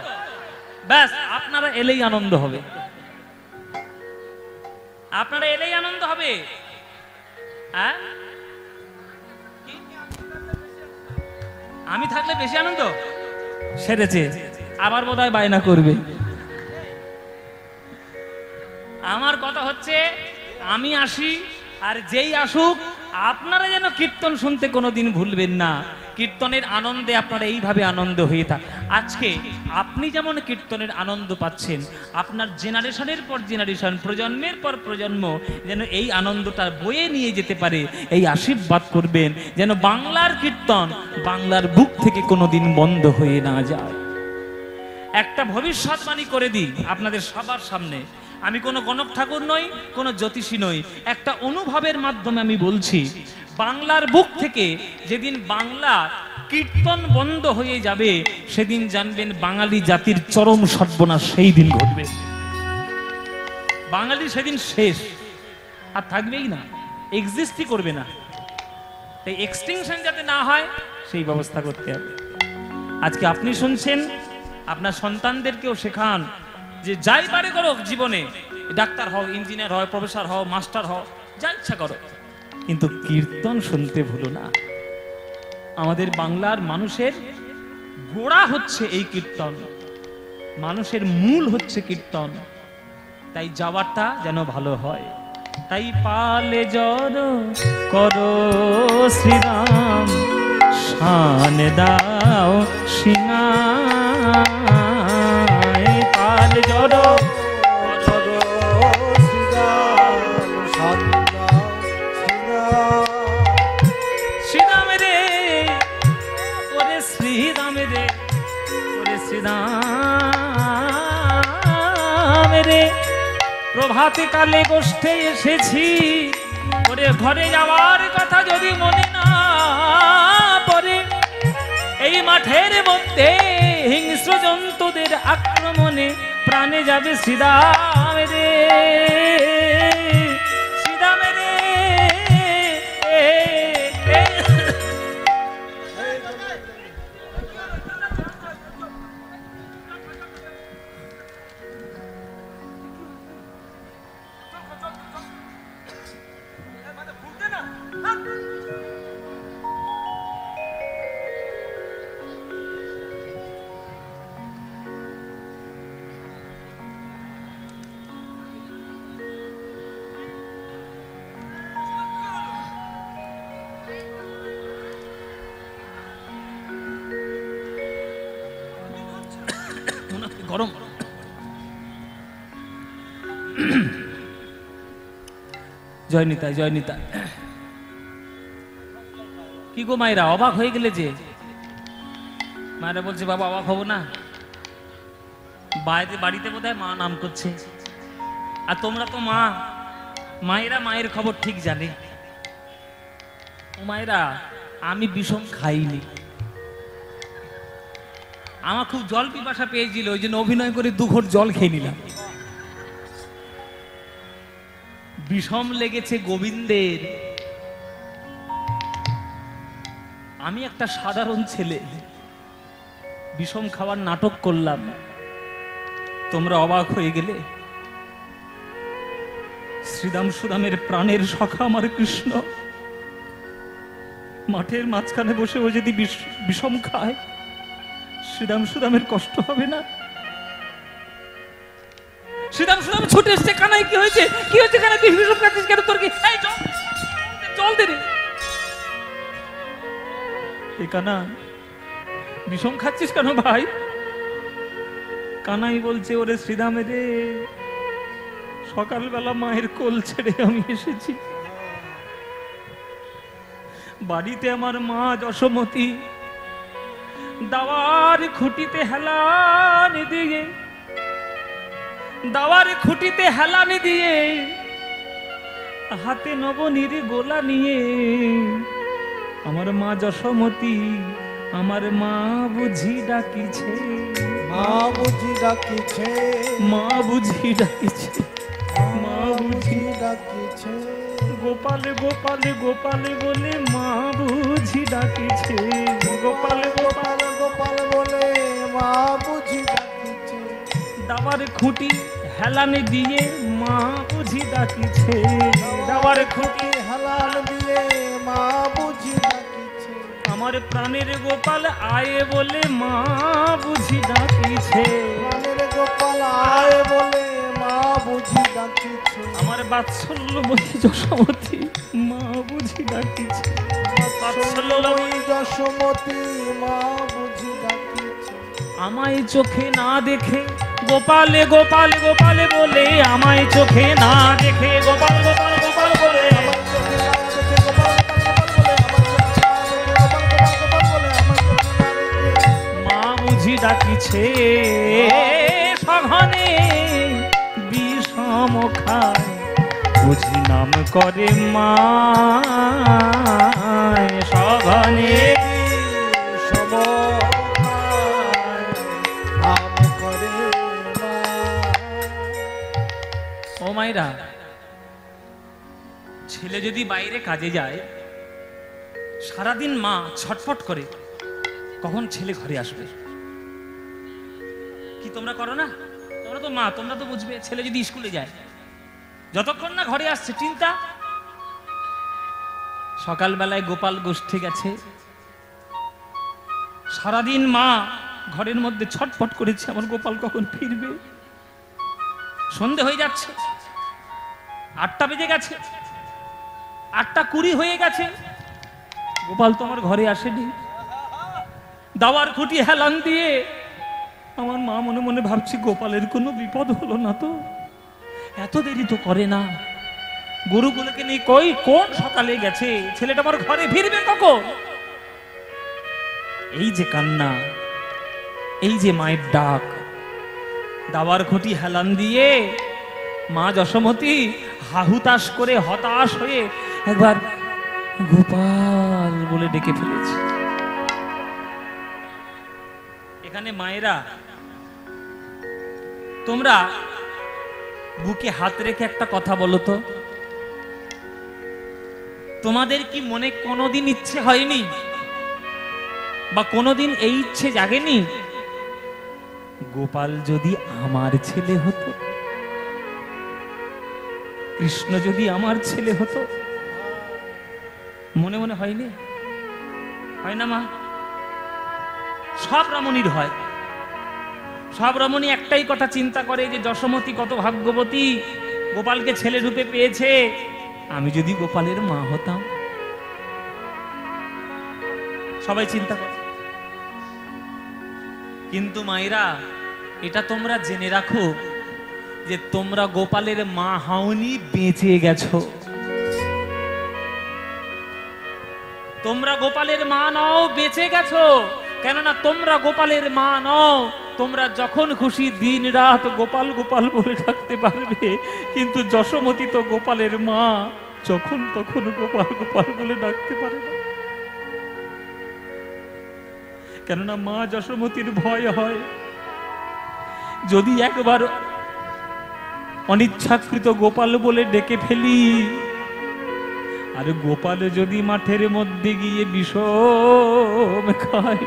ব্যাস, আপনারা এলেই আনন্দ হবে। আপনারা এলেই আনন্দ হবে। হ্যাঁ, আমি থাকলে বেশি আনন্দ সেরেছে, আবার বোধহয় বায়না করবে। আমার কথা হচ্ছে আমি আসি আর যেই আসুক আপনারা যেন কীর্তন শুনতে কোনোদিন ভুলবেন না। কীর্তনের আনন্দে আপনারা এইভাবে আনন্দ হয়ে থাক। আজকে আপনি যেমন কীর্তনের আনন্দ পাচ্ছেন, আপনার জেনারেশনের পর জেনারেশন, প্রজন্মের পর প্রজন্ম যেন এই আনন্দটা বয়ে নিয়ে যেতে পারে, এই আশীর্বাদ করবেন যেন বাংলার কীর্তন বাংলার বুক থেকে কোনোদিন বন্ধ হয়ে না যায়। একটা ভবিষ্যৎবাণী করে দিই আপনাদের সবার সামনে। আমি কোনো গণক ঠাকুর নই, কোনো জ্যোতিষী নই, একটা অনুভবের মাধ্যমে আমি বলছি, বাংলার বুক থেকে যেদিন বাংলা কীর্তন বন্ধ হয়ে যাবে সেদিন জানবেন বাঙালি জাতির চরম সর্বনাশ সেই দিন ঘটবে। বাঙালি সেদিন শেষ, আর থাকবেই না, এক্সিস্টই করবে না। তাই এক্সটিংশন যাতে না হয় সেই ব্যবস্থা করতে হবে। আজকে আপনি শুনছেন, আপনার সন্তানদেরকেও শেখান যে যাই পারে করো জীবনে, ডাক্তার হও, ইঞ্জিনিয়ার হও, প্রফেসর হও, মাস্টার হও, যা ইচ্ছা করো, কিন্তু কীর্তন শুনতে ভুলো না। আমাদের বাংলার মানুষের গোড়া হচ্ছে এই কীর্তন, মানুষের মূল হচ্ছে কীর্তন। তাই যাওয়াটা যেন ভালো হয়। তাই পালে জড় করো শ্রীরাম, শান দাও সিংহায়। পালে জড় শ্রীরাম রে, ওরে শ্রীরাম রে, ওরে শ্রীরাম রে। প্রভাতে কালে গোষ্ঠে এসেছি, ওরে ঘরে যাওয়ার কথা যদি মনে না পড়ে, এই মাঠের মধ্যে হিংস্র জন্তুদের আক্রমণে প্রাণে যাবে শ্রীরাম রে, শ্রীরাম রে। গরম জয় নিতাই, জয় নিতাই। কি গো মায়েরা, অবাক হয়ে গেলে যে? মায়েরা বলছে বাবা অবাক হবো না, বাইরে বাড়িতে বোধহয় মা নাম করছে, আর তোমরা তো মা, মায়েরা মায়ের খবর ঠিক জানে। ও মায়েরা, আমি বিষম খাইনি, আমার খুব জল পিপাসা পেয়েছিল, ওই জন্য অভিনয় করে 2 ঘট জল খেয়ে নিলাম। বিষম লেগেছে গোবিন্দের। আমি একটা সাধারণ ছেলে, বিষম খাওয়ার নাটক করলাম, তোমরা অবাক হয়ে গেলে। শ্রীরাম সুদামের প্রাণের সখা আমার কৃষ্ণ মাঠের মাঝখানে বসে ও যদি বিষম খায়, শ্রীরাম সুদামের কষ্ট হবে না? শ্রীরাম সুদাম ছুটে এসছে, কানাই কি হয়েছে, কি হয়েছে, কানাই তুই বিষম খাচ্ছিস কেন, তোর কি? এই জল দে রে। এ কানা, বিষম খাচ্ছিস কেন ভাই? কানাই বলছে, ওরে শ্রীরাম রে, সকালবেলা মায়ের কোল ছেড়ে আমি এসেছি, বাড়িতে আমার মা যশোমতী দাওয়ার খুঁটিতে হেলান দিয়ে দাওয়ার খুঁটিতে হেলানি দিয়ে হাতে নবনীর গোলা নিয়ে আমার মা যশোমতী আমার মা বুঝি ডাকিছে, মা বুঝি ডাকিছে, মা বুঝি ডাকিছে, মা বুঝি ডাকিছে। গোপালে গোপালে গোপালে বলে মা বুঝি ডাকিছে, গোপালে গোপাল গোপাল বলে মা বুঝি ডাকিছে। দাওয়ার খুঁটি হেলানি দিয়ে মা বুঝি ডাকিছে, দাওয়ার খুঁটি হালাল দিয়ে মা বুঝি ডাকিছে। আমার প্রাণের গোপাল আয়ে বলে মা বুঝি ডাকিছে, প্রাণের গোপাল আয় বলে মা বুঝি ডাকিছে। আমার বাৎসল্যময়ী যশোমতী মা বুঝি ডাকিছে, বাৎসল্যময়ী যশোমতী মা বুঝি ডাকিছে। আমায় চোখে না দেখে গোপালে গোপাল গোপালে বলে, আমায় চোখে না দেখে গোপাল গোপাল গোপাল বলে, আমার চোখে না দেখে গোপাল গোপাল বলে, আমার চোখে না দেখে মা বুঝি ডাকিছে সঘনে বিষম খায়, বুঝি নাম করে মা সঘনে ও মায়েরা, ছেলে যদি বাইরে কাজে যায় সারাদিন মা ছটফট করে কখন ছেলে ঘরে আসবে। কি তোমরা করো না? তোমরা তো মা, তোমরা তো বুঝবে। ছেলে যদি স্কুলে যায় যতক্ষণ না ঘরে আসছে চিন্তা। সকালবেলায় গোপাল গোষ্ঠী গেছে, সারাদিন মা ঘরের মধ্যে ছটফট করেছে আমার গোপাল কখন ফিরবে। সন্ধে হয়ে যাচ্ছে, 8টা বেজে গেছে, 8:20 হয়ে গেছে, গোপাল তো আমার ঘরে আসেনি। দাওয়ার খুঁটি হেলান দিয়ে আমার মা মনে মনে ভাবছি গোপালের কোনো বিপদ হলো না তো, এত দেরি তো করে না, গরুগুলোকে নিয়ে কই কোন সকালে গেছে, ছেলেটা আমার ঘরে ফিরবে কখন। এই যে কান্না, এই যে মায়ের ডাক, দাওয়ার খুঁটি হেলান দিয়ে মা যশোমতী হাহুতাশ করে হতাশ হয়ে একবার গোপাল বলে ডেকে ফেলেছে। এখানে মায়েরা তোমরা বুকে হাত রেখে একটা কথা বলো তো, তোমাদের কি মনে কোনোদিন ইচ্ছে হয়নি বা কোনোদিন এই ইচ্ছে জাগেনি, গোপাল যদি আমার ছেলে হতো, কৃষ্ণ যদি আমার ছেলে হতো? মনে মনে হয়নি? হয় না মা? সব রমণীর হয়। সব রমণী একটাই কথা চিন্তা করে যে যশোমতী কত ভাগ্যবতী, গোপালকে ছেলে রূপে পেয়েছে, আমি যদি গোপালের মা হতাম। সবাই চিন্তা করে। কিন্তু মায়েরা এটা তোমরা জেনে রাখো যে তোমরা গোপালের মা হওনি, বেঁচে গেছো। তোমরা গোপালের মা নও, বেঁচে গেছো। কেননা তোমরা গোপালের মা নও, তোমরা যখন খুশি দিন রাত গোপাল গোপাল বলে ডাকতে পারবে, কিন্তু যশোমতী তো গোপালের মা, যখন তখন গোপাল গোপাল বলে ডাকতে পারে না। কেননা মা যশোমতীর ভয় হয় যদি একবার অনিচ্ছাকৃত গোপাল বলে ডেকে ফেলি, আর গোপাল যদি মাঠের মধ্যে গিয়ে বিষম খায়,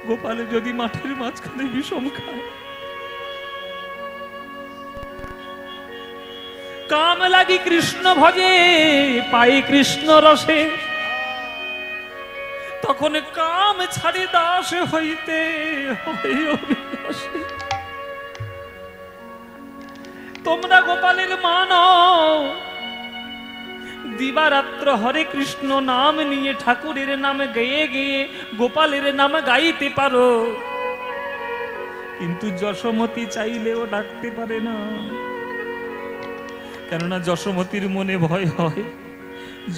গোপাল যদি মাঠের মাঝখানে বিষম খায়, কাম লাগি কৃষ্ণ ভজে পাই কৃষ্ণ রসে, তখন কাম ছাড়ি দাস হইতে হয় অভিলাষে। তোমরা গোপালের মা নও, দিবারাত্র হরে কৃষ্ণ নাম নিয়ে ঠাকুরের নাম গেয়ে গেয়ে গোপালের নাম গাইতে পারো, কিন্তু যশোমতী চাইলেও ডাকতে পারে না। কেননা যশোমতীর মনে ভয় হয়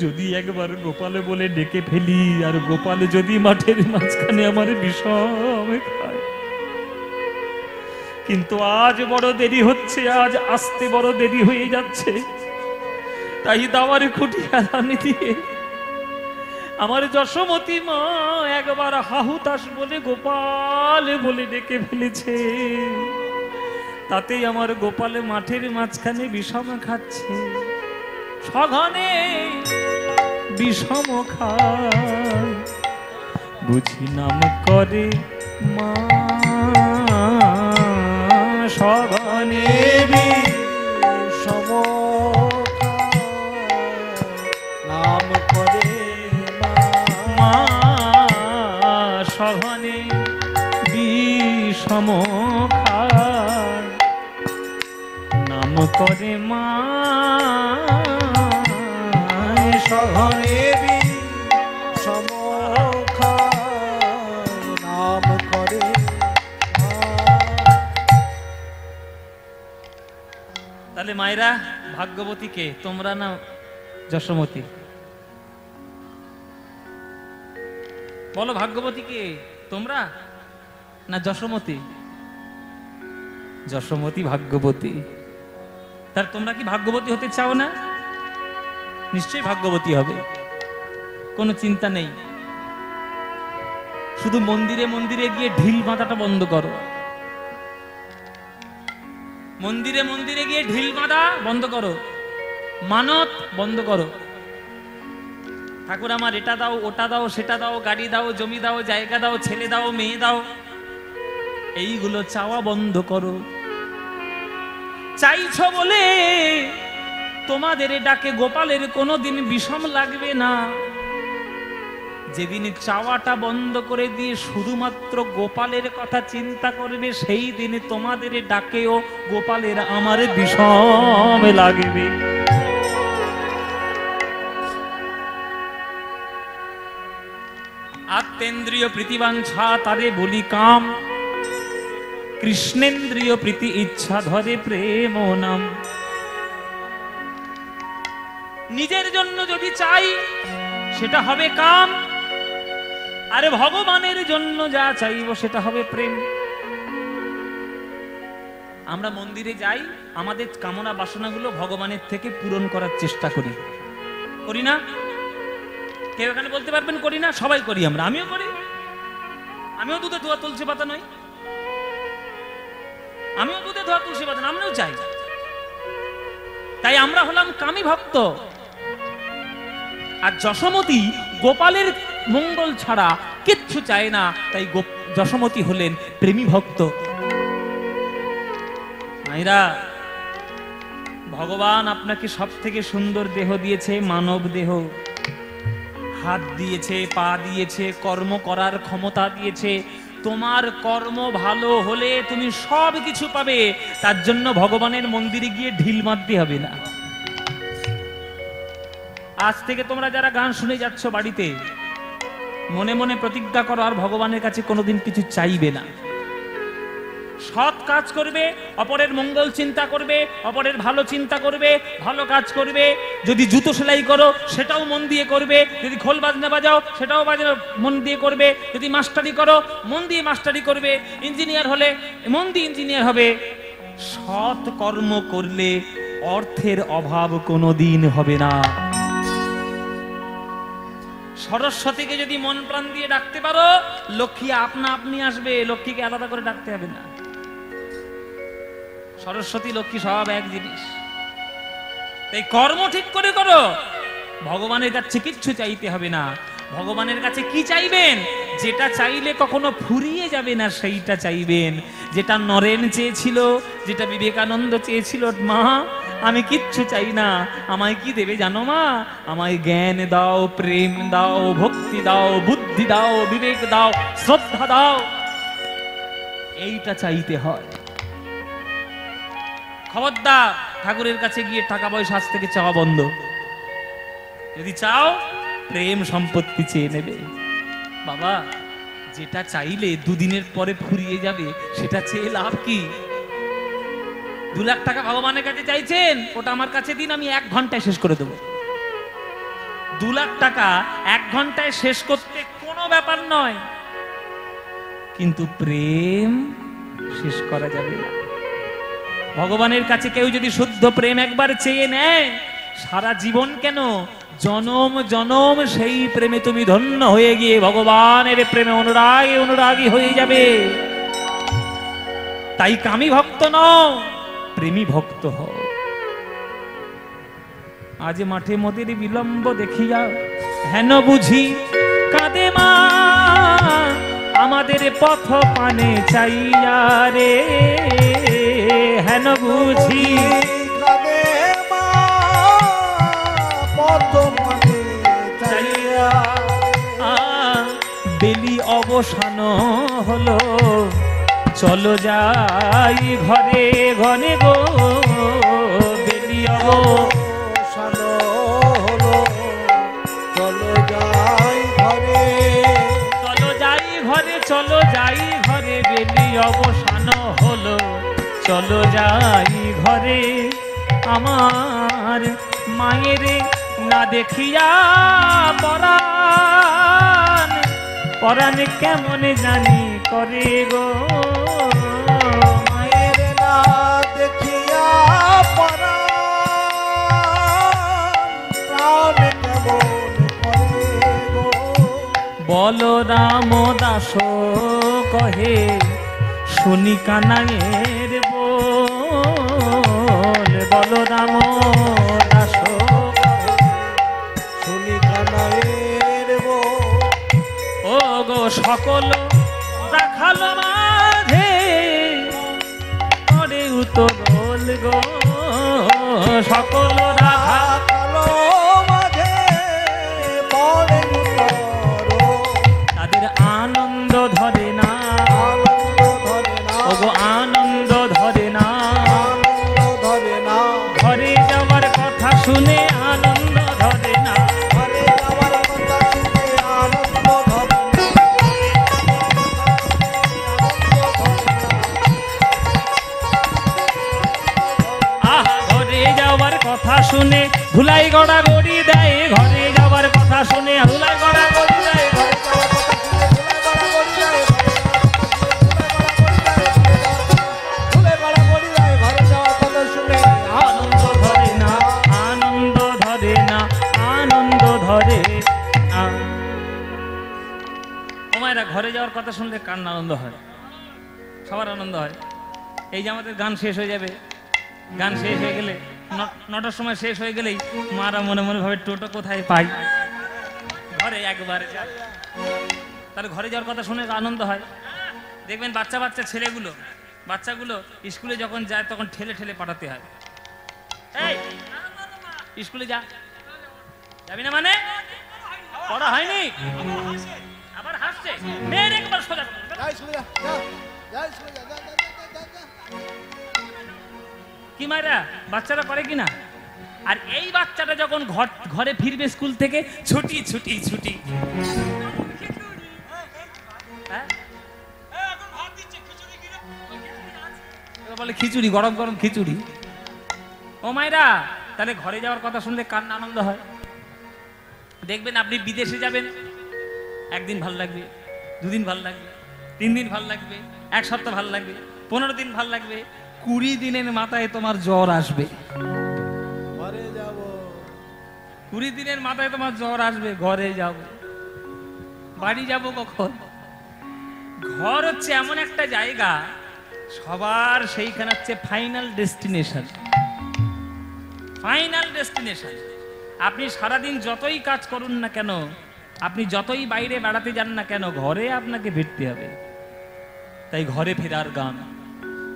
যদি একবার গোপালে বলে ডেকে ফেলি, আর গোপালে যদি মাঠের মাঝখানে আমার বিষম খায়, কিন্তু আজ বড় দেরি হচ্ছে, আজ আসতে বড় দেরি হয়ে যাচ্ছে। তাই দাওয়ার খুঁটি আদানি দিয়ে আমার যশোমতী মা একবার হাহুতাস বলে গোপাল বলে ডেকে ফেলেছে। তাতেই আমার গোপালে মাঠের মাঝখানে বিষম খাচ্ছে, সঘনে বিষম খায়। বুঝি নাম করে মা সঘনে বিষম নাম করে মা সঘনে বিষম খায়। নাম করে মা সঘনে বিষম নাম করে। তাহলে মায়েরা ভাগ্যবতী কে, তোমরা না যশোমতী? বলো ভাগ্যবতী কে, তোমরা না যশোমতী? যশোমতী ভাগ্যবতী। তার তোমরা কি ভাগ্যবতী হতে চাও না? নিশ্চয়ই ভাগ্যবতী হবে, কোনো চিন্তা নেই। শুধু মন্দিরে মন্দিরে গিয়ে ঢিল বাঁধাটা বন্ধ করো। মন্দিরে মন্দিরে গিয়ে ঢিল বাঁধা বন্ধ করো, মানত বন্ধ করো। ঠাকুর আমার এটা দাও, ওটা দাও, সেটা দাও, গাড়ি দাও, জমি দাও, জায়গা দাও, ছেলে দাও, মেয়ে দাও, এইগুলো চাওয়া বন্ধ করো। চাইছো বলে তোমাদের ডাকে গোপালের কোনোদিন বিষম লাগবে না। যেদিন চাওয়াটা বন্ধ করে দিয়ে শুধুমাত্র গোপালের কথা চিন্তা করবে, সেই দিন তোমাদের ডাকেও গোপালের আমার বিষম লাগবে। আত্মেন্দ্রিয় প্রীতিবাঞ্ছা তারে বলি কাম, কৃষ্ণেন্দ্রিয় প্রীতি ইচ্ছা ধরে প্রেম নাম। নিজের জন্য যদি চাই সেটা হবে কাম, আরে ভগবানের জন্য যা চাইব সেটা হবে প্রেম। আমরা মন্দিরে যাই, আমাদের কামনা বাসনাগুলো ভগবানের থেকে পূরণ করার চেষ্টা করি, করি না? কেউ এখানে বলতে পারবেন করি না? সবাই করি আমরা, আমিও করি। আমিও দুধে ধোয়া তুলসী পাতা নই, আমিও দুধে ধোয়া তুলসী পাতা, আমরাও চাই। তাই আমরা হলাম কামী ভক্ত। আর যশোমতী গোপালের মঙ্গল ছাড়া কিচ্ছু চায় না, তাই যশোমতী হলেন প্রেমী ভক্ত। মায়েরা, ভগবান আপনাকে সব থেকে সুন্দর দেহ দিয়েছে, মানব দেহ। হাত দিয়েছে, পা দিয়েছে, কর্ম করার ক্ষমতা দিয়েছে। তোমার কর্ম ভালো হলে তুমি সব কিছু পাবে। তার জন্য ভগবানের মন্দিরে গিয়ে ঢিল মারতে হবে না। আজ থেকে তোমরা যারা গান শুনে যাচ্ছ বাড়িতে, মনে মনে প্রতিজ্ঞা করো আর ভগবানের কাছে কোনোদিন কিছু চাইবে না। সৎ কাজ করবে, অপরের মঙ্গল চিন্তা করবে, অপরের ভালো চিন্তা করবে, ভালো কাজ করবে। যদি জুতো সেলাই করো সেটাও মন দিয়ে করবে, যদি খোল বাজনা বাজাও সেটাও মন দিয়ে করবে, যদি মাস্টারি করো মন দিয়ে মাস্টারি করবে, ইঞ্জিনিয়ার হলে মন দিয়ে ইঞ্জিনিয়ার হবে। সৎ কর্ম করলে অর্থের অভাব কোনোদিন হবে না। সরস্বতীকে যদি মন প্রাণ দিয়ে ডাকতে পারো, লক্ষ্মী আপনা আপনি আসবে, লক্ষ্মীকে আলাদা করে ডাকতে হবে না। সরস্বতী লক্ষ্মী সব এক জিনিস। তাই কর্ম ঠিক করে করো, ভগবানের কাছে কিচ্ছু চাইতে হবে না। ভগবানের কাছে কি চাইবেন? যেটা চাইলে কখনো ফুরিয়ে যাবে না সেইটা চাইবেন। যেটা নরেন চেয়েছিল, যেটা বিবেকানন্দ চেয়েছিল, মা আমি কিচ্ছু চাই না, আমায় কি দেবে জানো মা? আমায় জ্ঞান দাও, প্রেম দাও, ভক্তি দাও, বুদ্ধি দাও, বিবেক দাও, শ্রদ্ধা দাও। এইটা চাইতে হয়। খবরদার ঠাকুরের কাছে গিয়ে টাকা পয়সা আজ থেকে চাওয়া বন্ধ। যদি চাও প্রেম সম্পত্তি চেয়ে নেবে। বাবা, যেটা চাইলে দুদিনের পরে ফুরিয়ে যাবে সেটা চেয়ে লাভ কি? 2 লাখ টাকা ভগবানের কাছে চাইছেন, ওটা আমার কাছে দিন, আমি 1 ঘন্টায় শেষ করে দেবো। 2 লাখ টাকা 1 ঘন্টায় শেষ করতে কোনো ব্যাপার নয়, কিন্তু প্রেম শেষ করা যাবে না। ভগবানের কাছে কেউ যদি শুদ্ধ প্রেম একবার চেয়ে নেয়, সারা জীবন কেন জনম জনম সেই প্রেমে তুমি ধন্য হয়ে গিয়ে ভগবানের প্রেমে অনুরাগী অনুরাগী হয়ে যাবে। তাই কামী ভক্ত নও, প্রেমী ভক্ত হও। আজ মাঠে মোদের বিলম্ব দেখিয়া হেন বুঝি কাঁদে মা, আমাদের পথ পানে চাইয়া রে, হেন বুঝি কাঁদে মা, পথ পানে চাইয়া। বেলি অবসান হলো, চলো যাই ঘরে ঘরে গো, বেলি অবসান হলো, চলো যাই ঘরে। চলো যাই ঘরে, চলো যাই ঘরে, বেলি অবসান হলো, চলো যাই ঘরে। আমার মায়ের না দেখিয়া পরাণ, পরাণ কেমন জানি করে গো, মায়ের না দেখিয়া পরাণ, প্রাণ কেমন করে গো। বলরাম দাস কহে শুনি কানাইয়ের বল, বলরাম দাস শুনি কানাইয়ের বল। ও গো সকল দেখালো মাঝে করে উতরল গো, সকল রাখা কালো মাঝে পড়ে উত্তর, তাদের আনন্দ ধরে না, আনন্দ ধরে না, ও গো আনন্দ ধরে না। আনন্দ ধরে না, ঘরে যাওয়ার কথা শুনে আনন্দ ধরে না, ঘরে যাওয়ার কথা শুনে আনন্দ ধরে না, আহা ঘরে যাওয়ার কথা শুনে ধুলাই গড়া গড়ি দেয়, ঘরে যাওয়ার কথা শুনে ধুলাই গড়া গড়ি দেয়, ঘরে যাওয়ার কথা শুনে ভুলে গড়া গড়ি যায়, ঘরে যাওয়ার কথা শুনে আনন্দ ধরে না, আনন্দ ধরে না, আনন্দ ধরে না। ও মায়েরা, ঘরে যাওয়ার কথা শুনলে কার না আনন্দ হয়? সবার আনন্দ হয়। এই যে আমাদের গান শেষ হয়ে যাবে, গান শেষ হয়ে গেলে 9টার সময় শেষ হয়ে গেলেই মারা মনে মনে ভাবে টোটো কোথায় পাই, ঘরে একবারে যায়। তাহলে ঘরে যাওয়ার কথা শুনে আনন্দ হয়। দেখবেন বাচ্চা বাচ্চা ছেলেগুলো, বাচ্চাগুলো স্কুলে যখন যায় তখন ঠেলে ঠেলে পাঠাতে হয়। এই স্কুলে যা, যাবি না মানে পড়া হয়নি, আবার হাসছে, মেয়ের একবার সোজা করো। যাই শুনে যা, যা, যাই শুনে যা, যা, যা, যা, যা, যা। কি মায়েরা, বাচ্চারা করে কিনা? আর এই বাচ্চাটা যখন ঘরে ফিরবে স্কুল থেকে, ছুটি ছুটি ছুটি, হ্যাঁ? এবার বলে খিচুড়ি, গরম গরম খিচুড়ি। ও মায়েরা, তাহলে ঘরে যাওয়ার কথা শুনলে কার না আনন্দ হয়? দেখবেন আপনি বিদেশে যাবেন, একদিন ভালো লাগবে, দুদিন ভালো লাগবে, 3 দিন ভালো লাগবে, 1 সপ্তাহ ভালো লাগবে, 15 দিন ভালো লাগবে, 20 দিনের মাথায় তোমার জ্বর আসবে। ঘরে যাব, 20 দিনের মাথায় তোমার জ্বর আসবে, ঘরে যাব। বাড়ি যাব কখন? ঘর হচ্ছে এমন একটা জায়গা, সবার সেইখানে হচ্ছে ফাইনাল ডেস্টিনেশন। Final destination. আপনি সারাদিন যতই কাজ করুন না কেন, আপনি যতই বাইরে বেড়াতে যান না কেন, ঘরে আপনাকে ফিরতে হবে। তাই ঘরে ফেরার গান,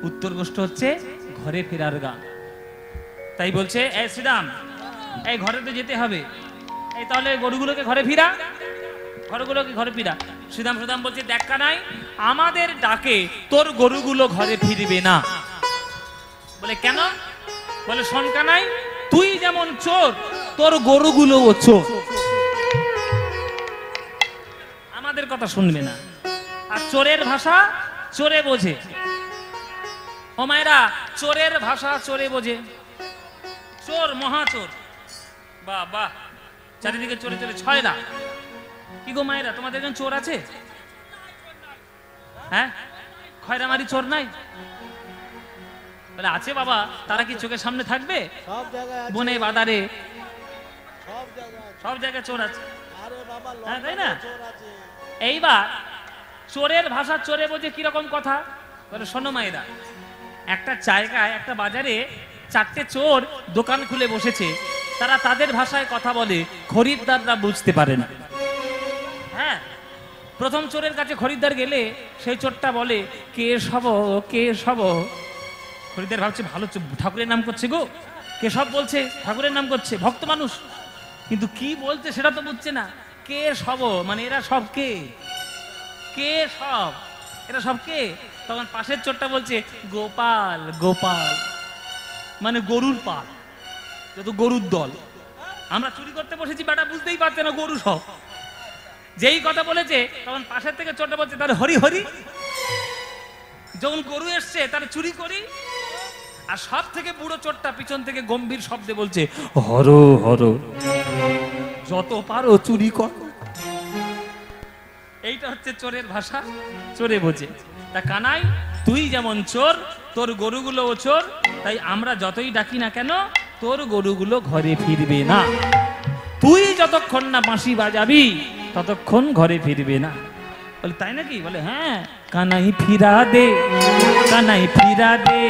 উত্তর গোষ্ঠ হচ্ছে ঘরে ফেরার গান। তাই বলছে, এ শ্রীরাম, এই ঘরে তো যেতে হবে, এই তাহলে গরুগুলোকে ঘরে ফিরা, গরুগুলোকে ঘরে ফিরা। শ্রীরাম শ্রীরাম বলছে, দেখা নাই, আমাদের ডাকে তোর গরুগুলো ঘরে ফিরবে না। বলে কেন? বলে শঙ্কা নাই, তুই যেমন চোর, তোর গরুগুলোও চোর, আমাদের কথা শুনবে না। আর চোরের ভাষা চোরে বোঝে। ও মায়েরা, চোরের ভাষা চোরে বোঝে। চোর মহাচোর, বাহ বাহ, চারিদিকে চোরে চোরে ছয়রা। কি গো মায়েরা, তোমাদের এখানে চোর আছে? হ্যাঁ, খয়রামারি চোর নাই? বলে আছে বাবা। তারা কি চোখের সামনে থাকবে? সব জায়গায় আছে, বনে বাদারে সব জায়গায় আছে। সব জায়গায় চোর আছে। আরে বাবা, হ্যাঁ, তাই না? লন্ডনে চোর আছে। এইবার চোরের ভাষা চোরে বোঝে কিরকম কথা বলে, শোনো মায়েরা, একটা জায়গায় একটা বাজারে 4টে চোর দোকান খুলে বসেছে। তারা তাদের ভাষায় কথা বলে, খরিদ্দাররা বুঝতে পারে না। হ্যাঁ, প্রথম চোরের কাছে খরিদ্দার গেলে সেই চোরটা বলে, কে সব কে সব। খরিদ্দার ভাবছে ভালো ঠাকুরের নাম করছে গো, কে সব বলছে, ঠাকুরের নাম করছে, ভক্ত মানুষ, কিন্তু কি বলছে সেটা তো বুঝছে না। কে সব মানে এরা সব কে, কে সব, এরা সব কে? তখন পাশের চোরটা বলছে, গোপাল গোপাল, মানে গরুর পাল, যত গরুর দল। আমরা চুরি করতে বসেছি, বেটা বুঝতেই পারছে না গরু সব। যেই কথা বলেছে তখন পাশের থেকে চোরটা বলছে, তাহলে হরি হরি, যখন গরু এসছে তাহলে চুরি করি। আর সব থেকে বুড়ো চোরটা পিছন থেকে গম্ভীর শব্দে বলছে, হর হর, যত পারো চুরি কর। এইটা হচ্ছে চোরের ভাষা, চোরে বোঝে। তা কানাই, তুই যেমন চোর, তোর গরুগুলোও চোর, তাই আমরা যতই ডাকি না কেন তোর গরুগুলো ঘরে ফিরবে না। তুই যতক্ষণ না বাঁশি বাজাবি ততক্ষণ ঘরে ফিরবে না। বলে তাই নাকি? বলে হ্যাঁ। কানাই ফিরা দে, কানাই ফিরা দে,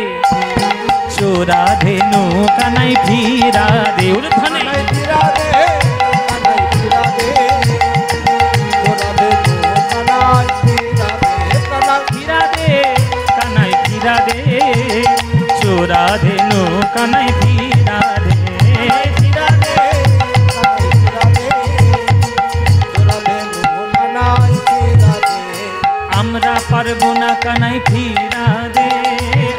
চোরা ধেনু কানাই ফিরা দে। ওরে ধানে ফিরা দে, কানাই ফিরা দে, তোরা দে তো কানাই ফিরা দে, কানাই ফিরা দে, কানাই ফিরা দে, চোরা ধেনু কানাই ফিরা দে। ফিরা দে, কানাই ফিরা দে, তোরা দে তো কানাই ফিরা দে। আমরা পারবো না কানাই ফিরা দে,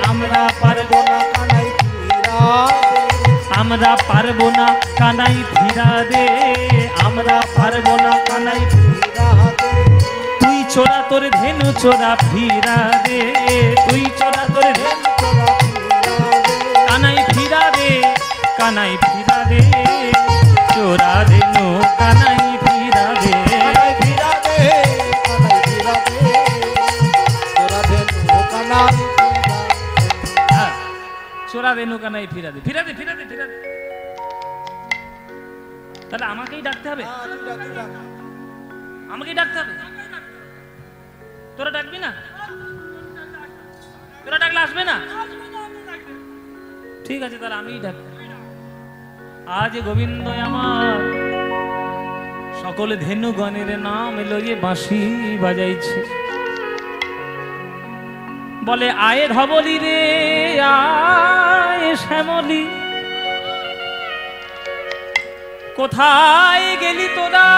আমরা পারবো না, কানাই ফিরা দে, আমরা পারবো না কানাই ফিরা দে, আমরা পারবো না কানাই। ফিরা দে, তুই চোরা তোর ধেনু চোরা ফিরা দে, তুই চোরা তোর ধেনু তোরা ফিরা দে, কানাই ফিরা দে, কানাই ফিরা দে, চোরা ধেনু কানাই ফিরা দে। কানাই ফিরা দে, কানাই ফিরা দে, তোরা দে তো কানাই ফিরা দে। হ্যাঁ, চোরা ধেনু কানাই ফিরা দে, ফিরা দে, ফিরা দে, ফিরা দে। তাহলে আমাকেই ডাকতে হবে, আমাকেই ডাকতে হবে। তোরা ডাকবি না? তোরা ডাকলে আসবে না? ঠিক আছে, তাহলে আমিই ডাক। আজ গোবিন্দ আমার সকল ধেনুগণের নাম লইয়ে বাঁশি বাজাইছে। বলে আয়ে ধবলি রে, আয়ে শ্যামলি, কোথায় গেলি তোরা?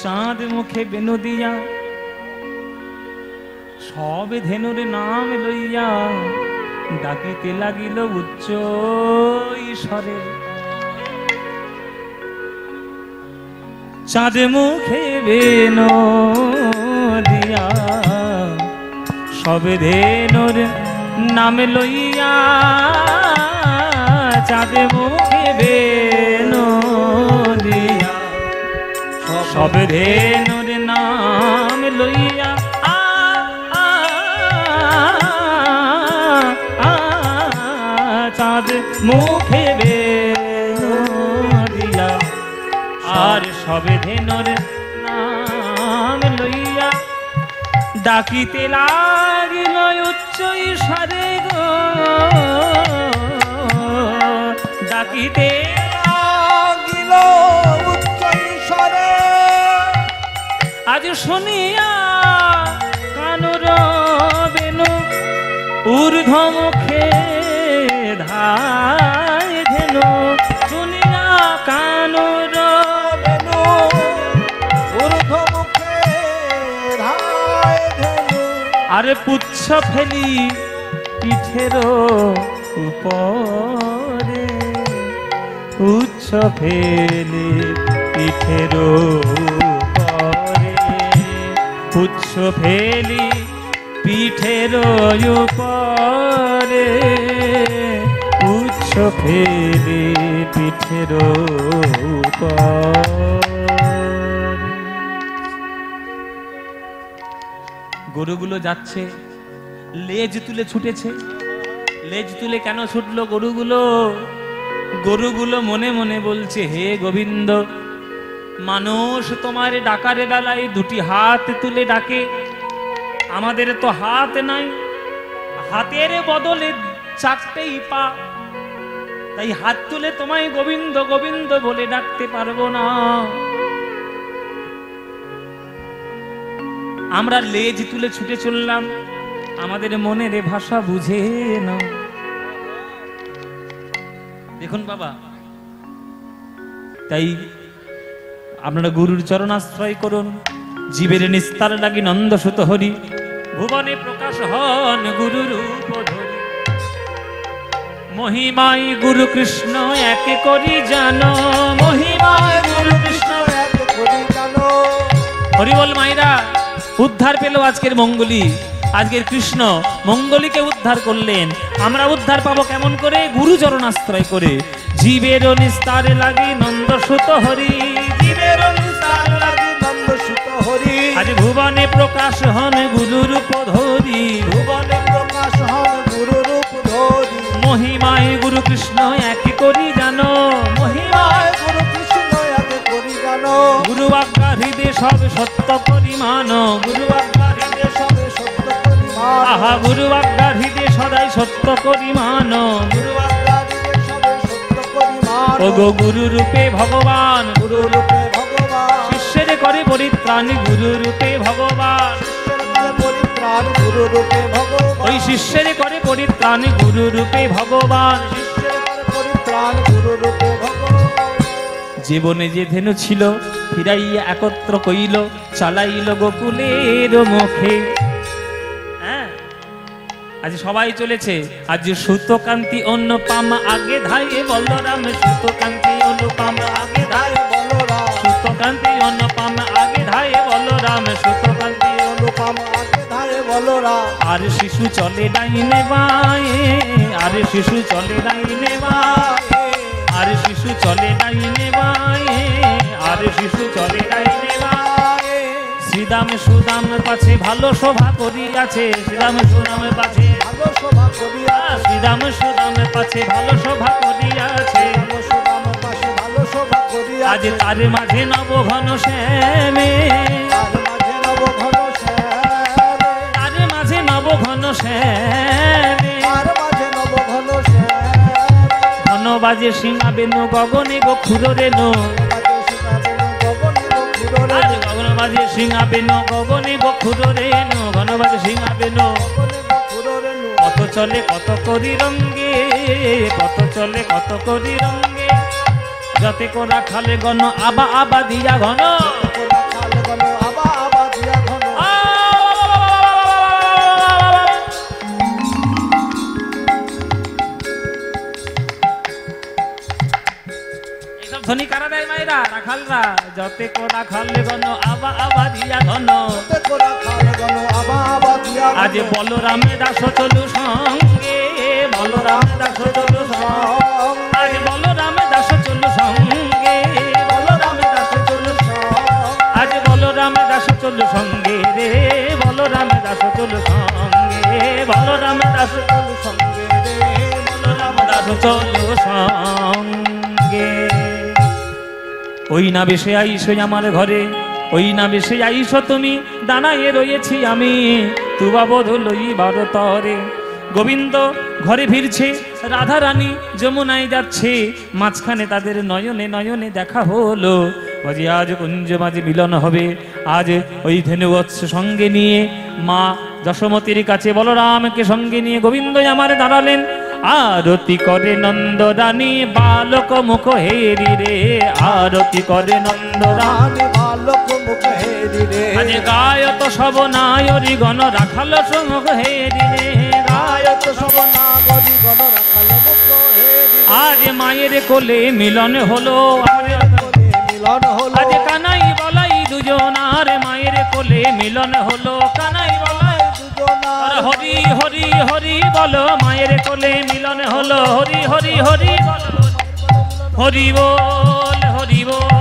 চাঁদ মুখে বেনু দিয়া, সব ধেনুর নাম লইয়া ডাকিতে লাগিল উচ্চ ঈশ্বরে। চাঁদ মুখে বেনু দিয়া, সব ধেনুর নাম লইয়া, চাঁদ মুখে বেনু দিয়া, সব ধেনুর নাম লইয়া, চাঁদ মুখে বেনু দিয়া, আর সব ধেনুর নাম লইয়া ডাকিতে লাগিল উচ্চ ঈশ্বরে গো, ডাকিতে লাগিল উচ্চ ঈশ্বরে। আজ শুনিয়া কানুর বেনু ঊর্ধ্ব মুখে ধায় ধেনু, শুনিয়া কানুর বেনু ঊর্ধ্ব মুখে ধায় ধেনু, আরে পুচ্ছ ফেলি পিঠের উপরে, পুচ্ছ ফেলি পিঠের উপরে, পুচ্ছ ফেলি পিঠের উপরে, পুচ্ছ ফেলি পিঠের উপরে। গরুগুলো যাচ্ছে, লেজ তুলে ছুটেছে। লেজ তুলে কেন ছুটলো গরুগুলো? গরুগুলো মনে মনে বলছে, হে গোবিন্দ, মানুষ তোমার ডাকার বেলায় দুটি হাত তুলে ডাকে, আমাদের তো হাত নাই, হাতের বদলে চারটেই পা, তাই হাত তুলে তোমায় গোবিন্দ গোবিন্দ বলে ডাকতে পারবো না। আমরা লেজ তুলে ছুটে চললাম, আমাদের মনের ভাষা বুঝে না। দেখুন বাবা, তাই আপনারা গুরুর চরণাশ্রয় করুন। জীবের নিস্তার লাগি নন্দ সুত হরি, ভুবনে প্রকাশ হন গুরু রূপ ধরি। মহিমাই গুরু কৃষ্ণ এক করি জানো, মহিমাই গুরু কৃষ্ণ এক করি জানো। হরি বল মাইরা। উদ্ধার পেল আজকের মঙ্গলী, আজকের কৃষ্ণ মঙ্গলীকে উদ্ধার করলেন। আমরা উদ্ধার পাবো কেমন করে? গুরু চরণাশ্রয় করে। জীবের নিস্তার লাগি নন্দ সুত হরি, জীবের নিস্তার লাগি নন্দ সুত হরি। আজ ভুবনে প্রকাশ হন গুরু রূপ ধরি, ভুবনে প্রকাশ হন গুরু রূপ ধরি। মহিমায় গুরু কৃষ্ণ এক করি জানো, মহিমায় গুরু কৃষ্ণ এক করি জানো। গুরু আজ্ঞা হৃদয় সব সত্য করি মানো, গুরু আজ্ঞা হৃদয় সবে সত্য করি মান। আহা গুরু আজ্ঞা হৃদয় সদাই সত্য করি মানো। গুরু আজ্ঞা দিলে সবে সত্য করি মান। ওগো গুরু রূপে ভগবান, গুরু রূপে ভগবান। শিষ্যের করে পরিত্রাণ গুরু রূপে ভগবান। শিষ্যের করে পরিত্রাণ গুরু রূপে ভগবান। ওই শিষ্যের করে পরিত্রাণ গুরু রূপে ভগবান। শিষ্যের করে পরিত্রাণ গুরু রূপে ভগবান। জীবনে যে ধেনু ছিল ফিরাইয়া একত্র কইল, চালাইল গোকুলের মুখে। হ্যাঁ, আজ সবাই চলেছে। আজ সুতকান্তি অনুপম আগে ধায়ে বলরাম, সুতকান্তি অনুপম আগে ধায়ে বলরাম। সুতকান্তি অনুপম আগে ধায়ে বলরাম, সুতকান্তি অনুপম আগে ধারে বলরাম। আর শিশু চলে ডাইনে বায়ে, আর শিশু চলে ডাইনে বায়ে, আর শিশু চলে ডাইনে বায়ে, আর শিশু চলে ডাইনে বায়ে। শ্রীদাম সুদাম পাছে ভালো শোভা করিয়াছে, শ্রীদাম সুদাম পাছে ভালো শোভা করিয়া। শ্রীদাম সুদাম পাছে ভালো শোভা করিয়াছে। সুদাম পাশে ভালো শোভা করিয়া। আজ তার মাঝে নব ঘন শ্যামে, তার মাঝে নব ঘন শ্যামে। তার মাঝে নব ঘন শ্যামে। তার মাঝে নব ঘন শ্যামে। ঘন বাজে সিংহা বেনু গগনে গো খুরো রেনু, বাজে সীতাবেনু গগনে গো খুরো আর রে। গগন বাজে সিংহা বেনু গগনে গো খুরো রেনু, ঘন বাজে সিংহা বেনু। গগনে গো খুরো রে নু। কত চলে কত করি রঙ্গে, কত চলে কত করি রঙ্গে। যতে কোরা খালে গণ আবা আবা দিয়া ঘন। কোরা খাল গণ আবা আবা দিয়া ঘন। এইসব ধ্বনি কারা দেয় মায়েরা? রাখালরা। যতে কোরা খালে গণ আবা আবা দিয়া ঘন। তে কোরা খাল গণ আবা আবা দিয়া ঘন। আজ বলরামে দাস চলু সঙ্গে, বলরামে দাস চলু সঙ্গে। আজ বলরামে দাস চলু সঙ্গে, বলরামে দাস চলু সঙ্গে। আজ বলরামে দাস চলু সঙ্গে রে, বলরামে দাস চলু সঙ্গে, বলরামে দাস চলু সঙ্গে রে, বলরাম দাস চলু সঙ্গে। ওই না বেশে আইসো আমার ঘরে, ওই না বেশে আইসো তুমি, দাঁড়াইয়ে রয়েছি আমি তুবা বোধ লইবার তরে। গোবিন্দ ঘরে ফিরছে, রাধা রানী যমুনায় যাচ্ছে, মাঝখানে তাদের নয়নে নয়নে দেখা হলো। বাজে আজ কুঞ্জ মাঝে মিলন হবে। আজ ওই ধেনুবৎস সঙ্গে নিয়ে মা যশোমতির কাছে বলরামকে সঙ্গে নিয়ে গোবিন্দ আমার দাঁড়ালেন। আরতি করে নন্দ রানী বালক মুখ হেরি রে, আরতি করে নন্দ রানী রানী বালক মুখ হেরি রে। আজ গায়ত সব নায়রি গণ রাখাল সমুখ হেরি রে, গায়ত সব নাগরি গণ রাখাল মুখ হেরি রে। আজ মায়ের কোলে মিলন হলো, কোলে মিলন হলো। আজ কানাই বলাই দুজন, আর মায়ের কোলে মিলন হলো, কানাই বলাই দুজনা। আর হরি হরি হরি বলো, মায়ের কোলে মিলন হলো, হরি হরি হরি বলো, হরি বল হরি বল।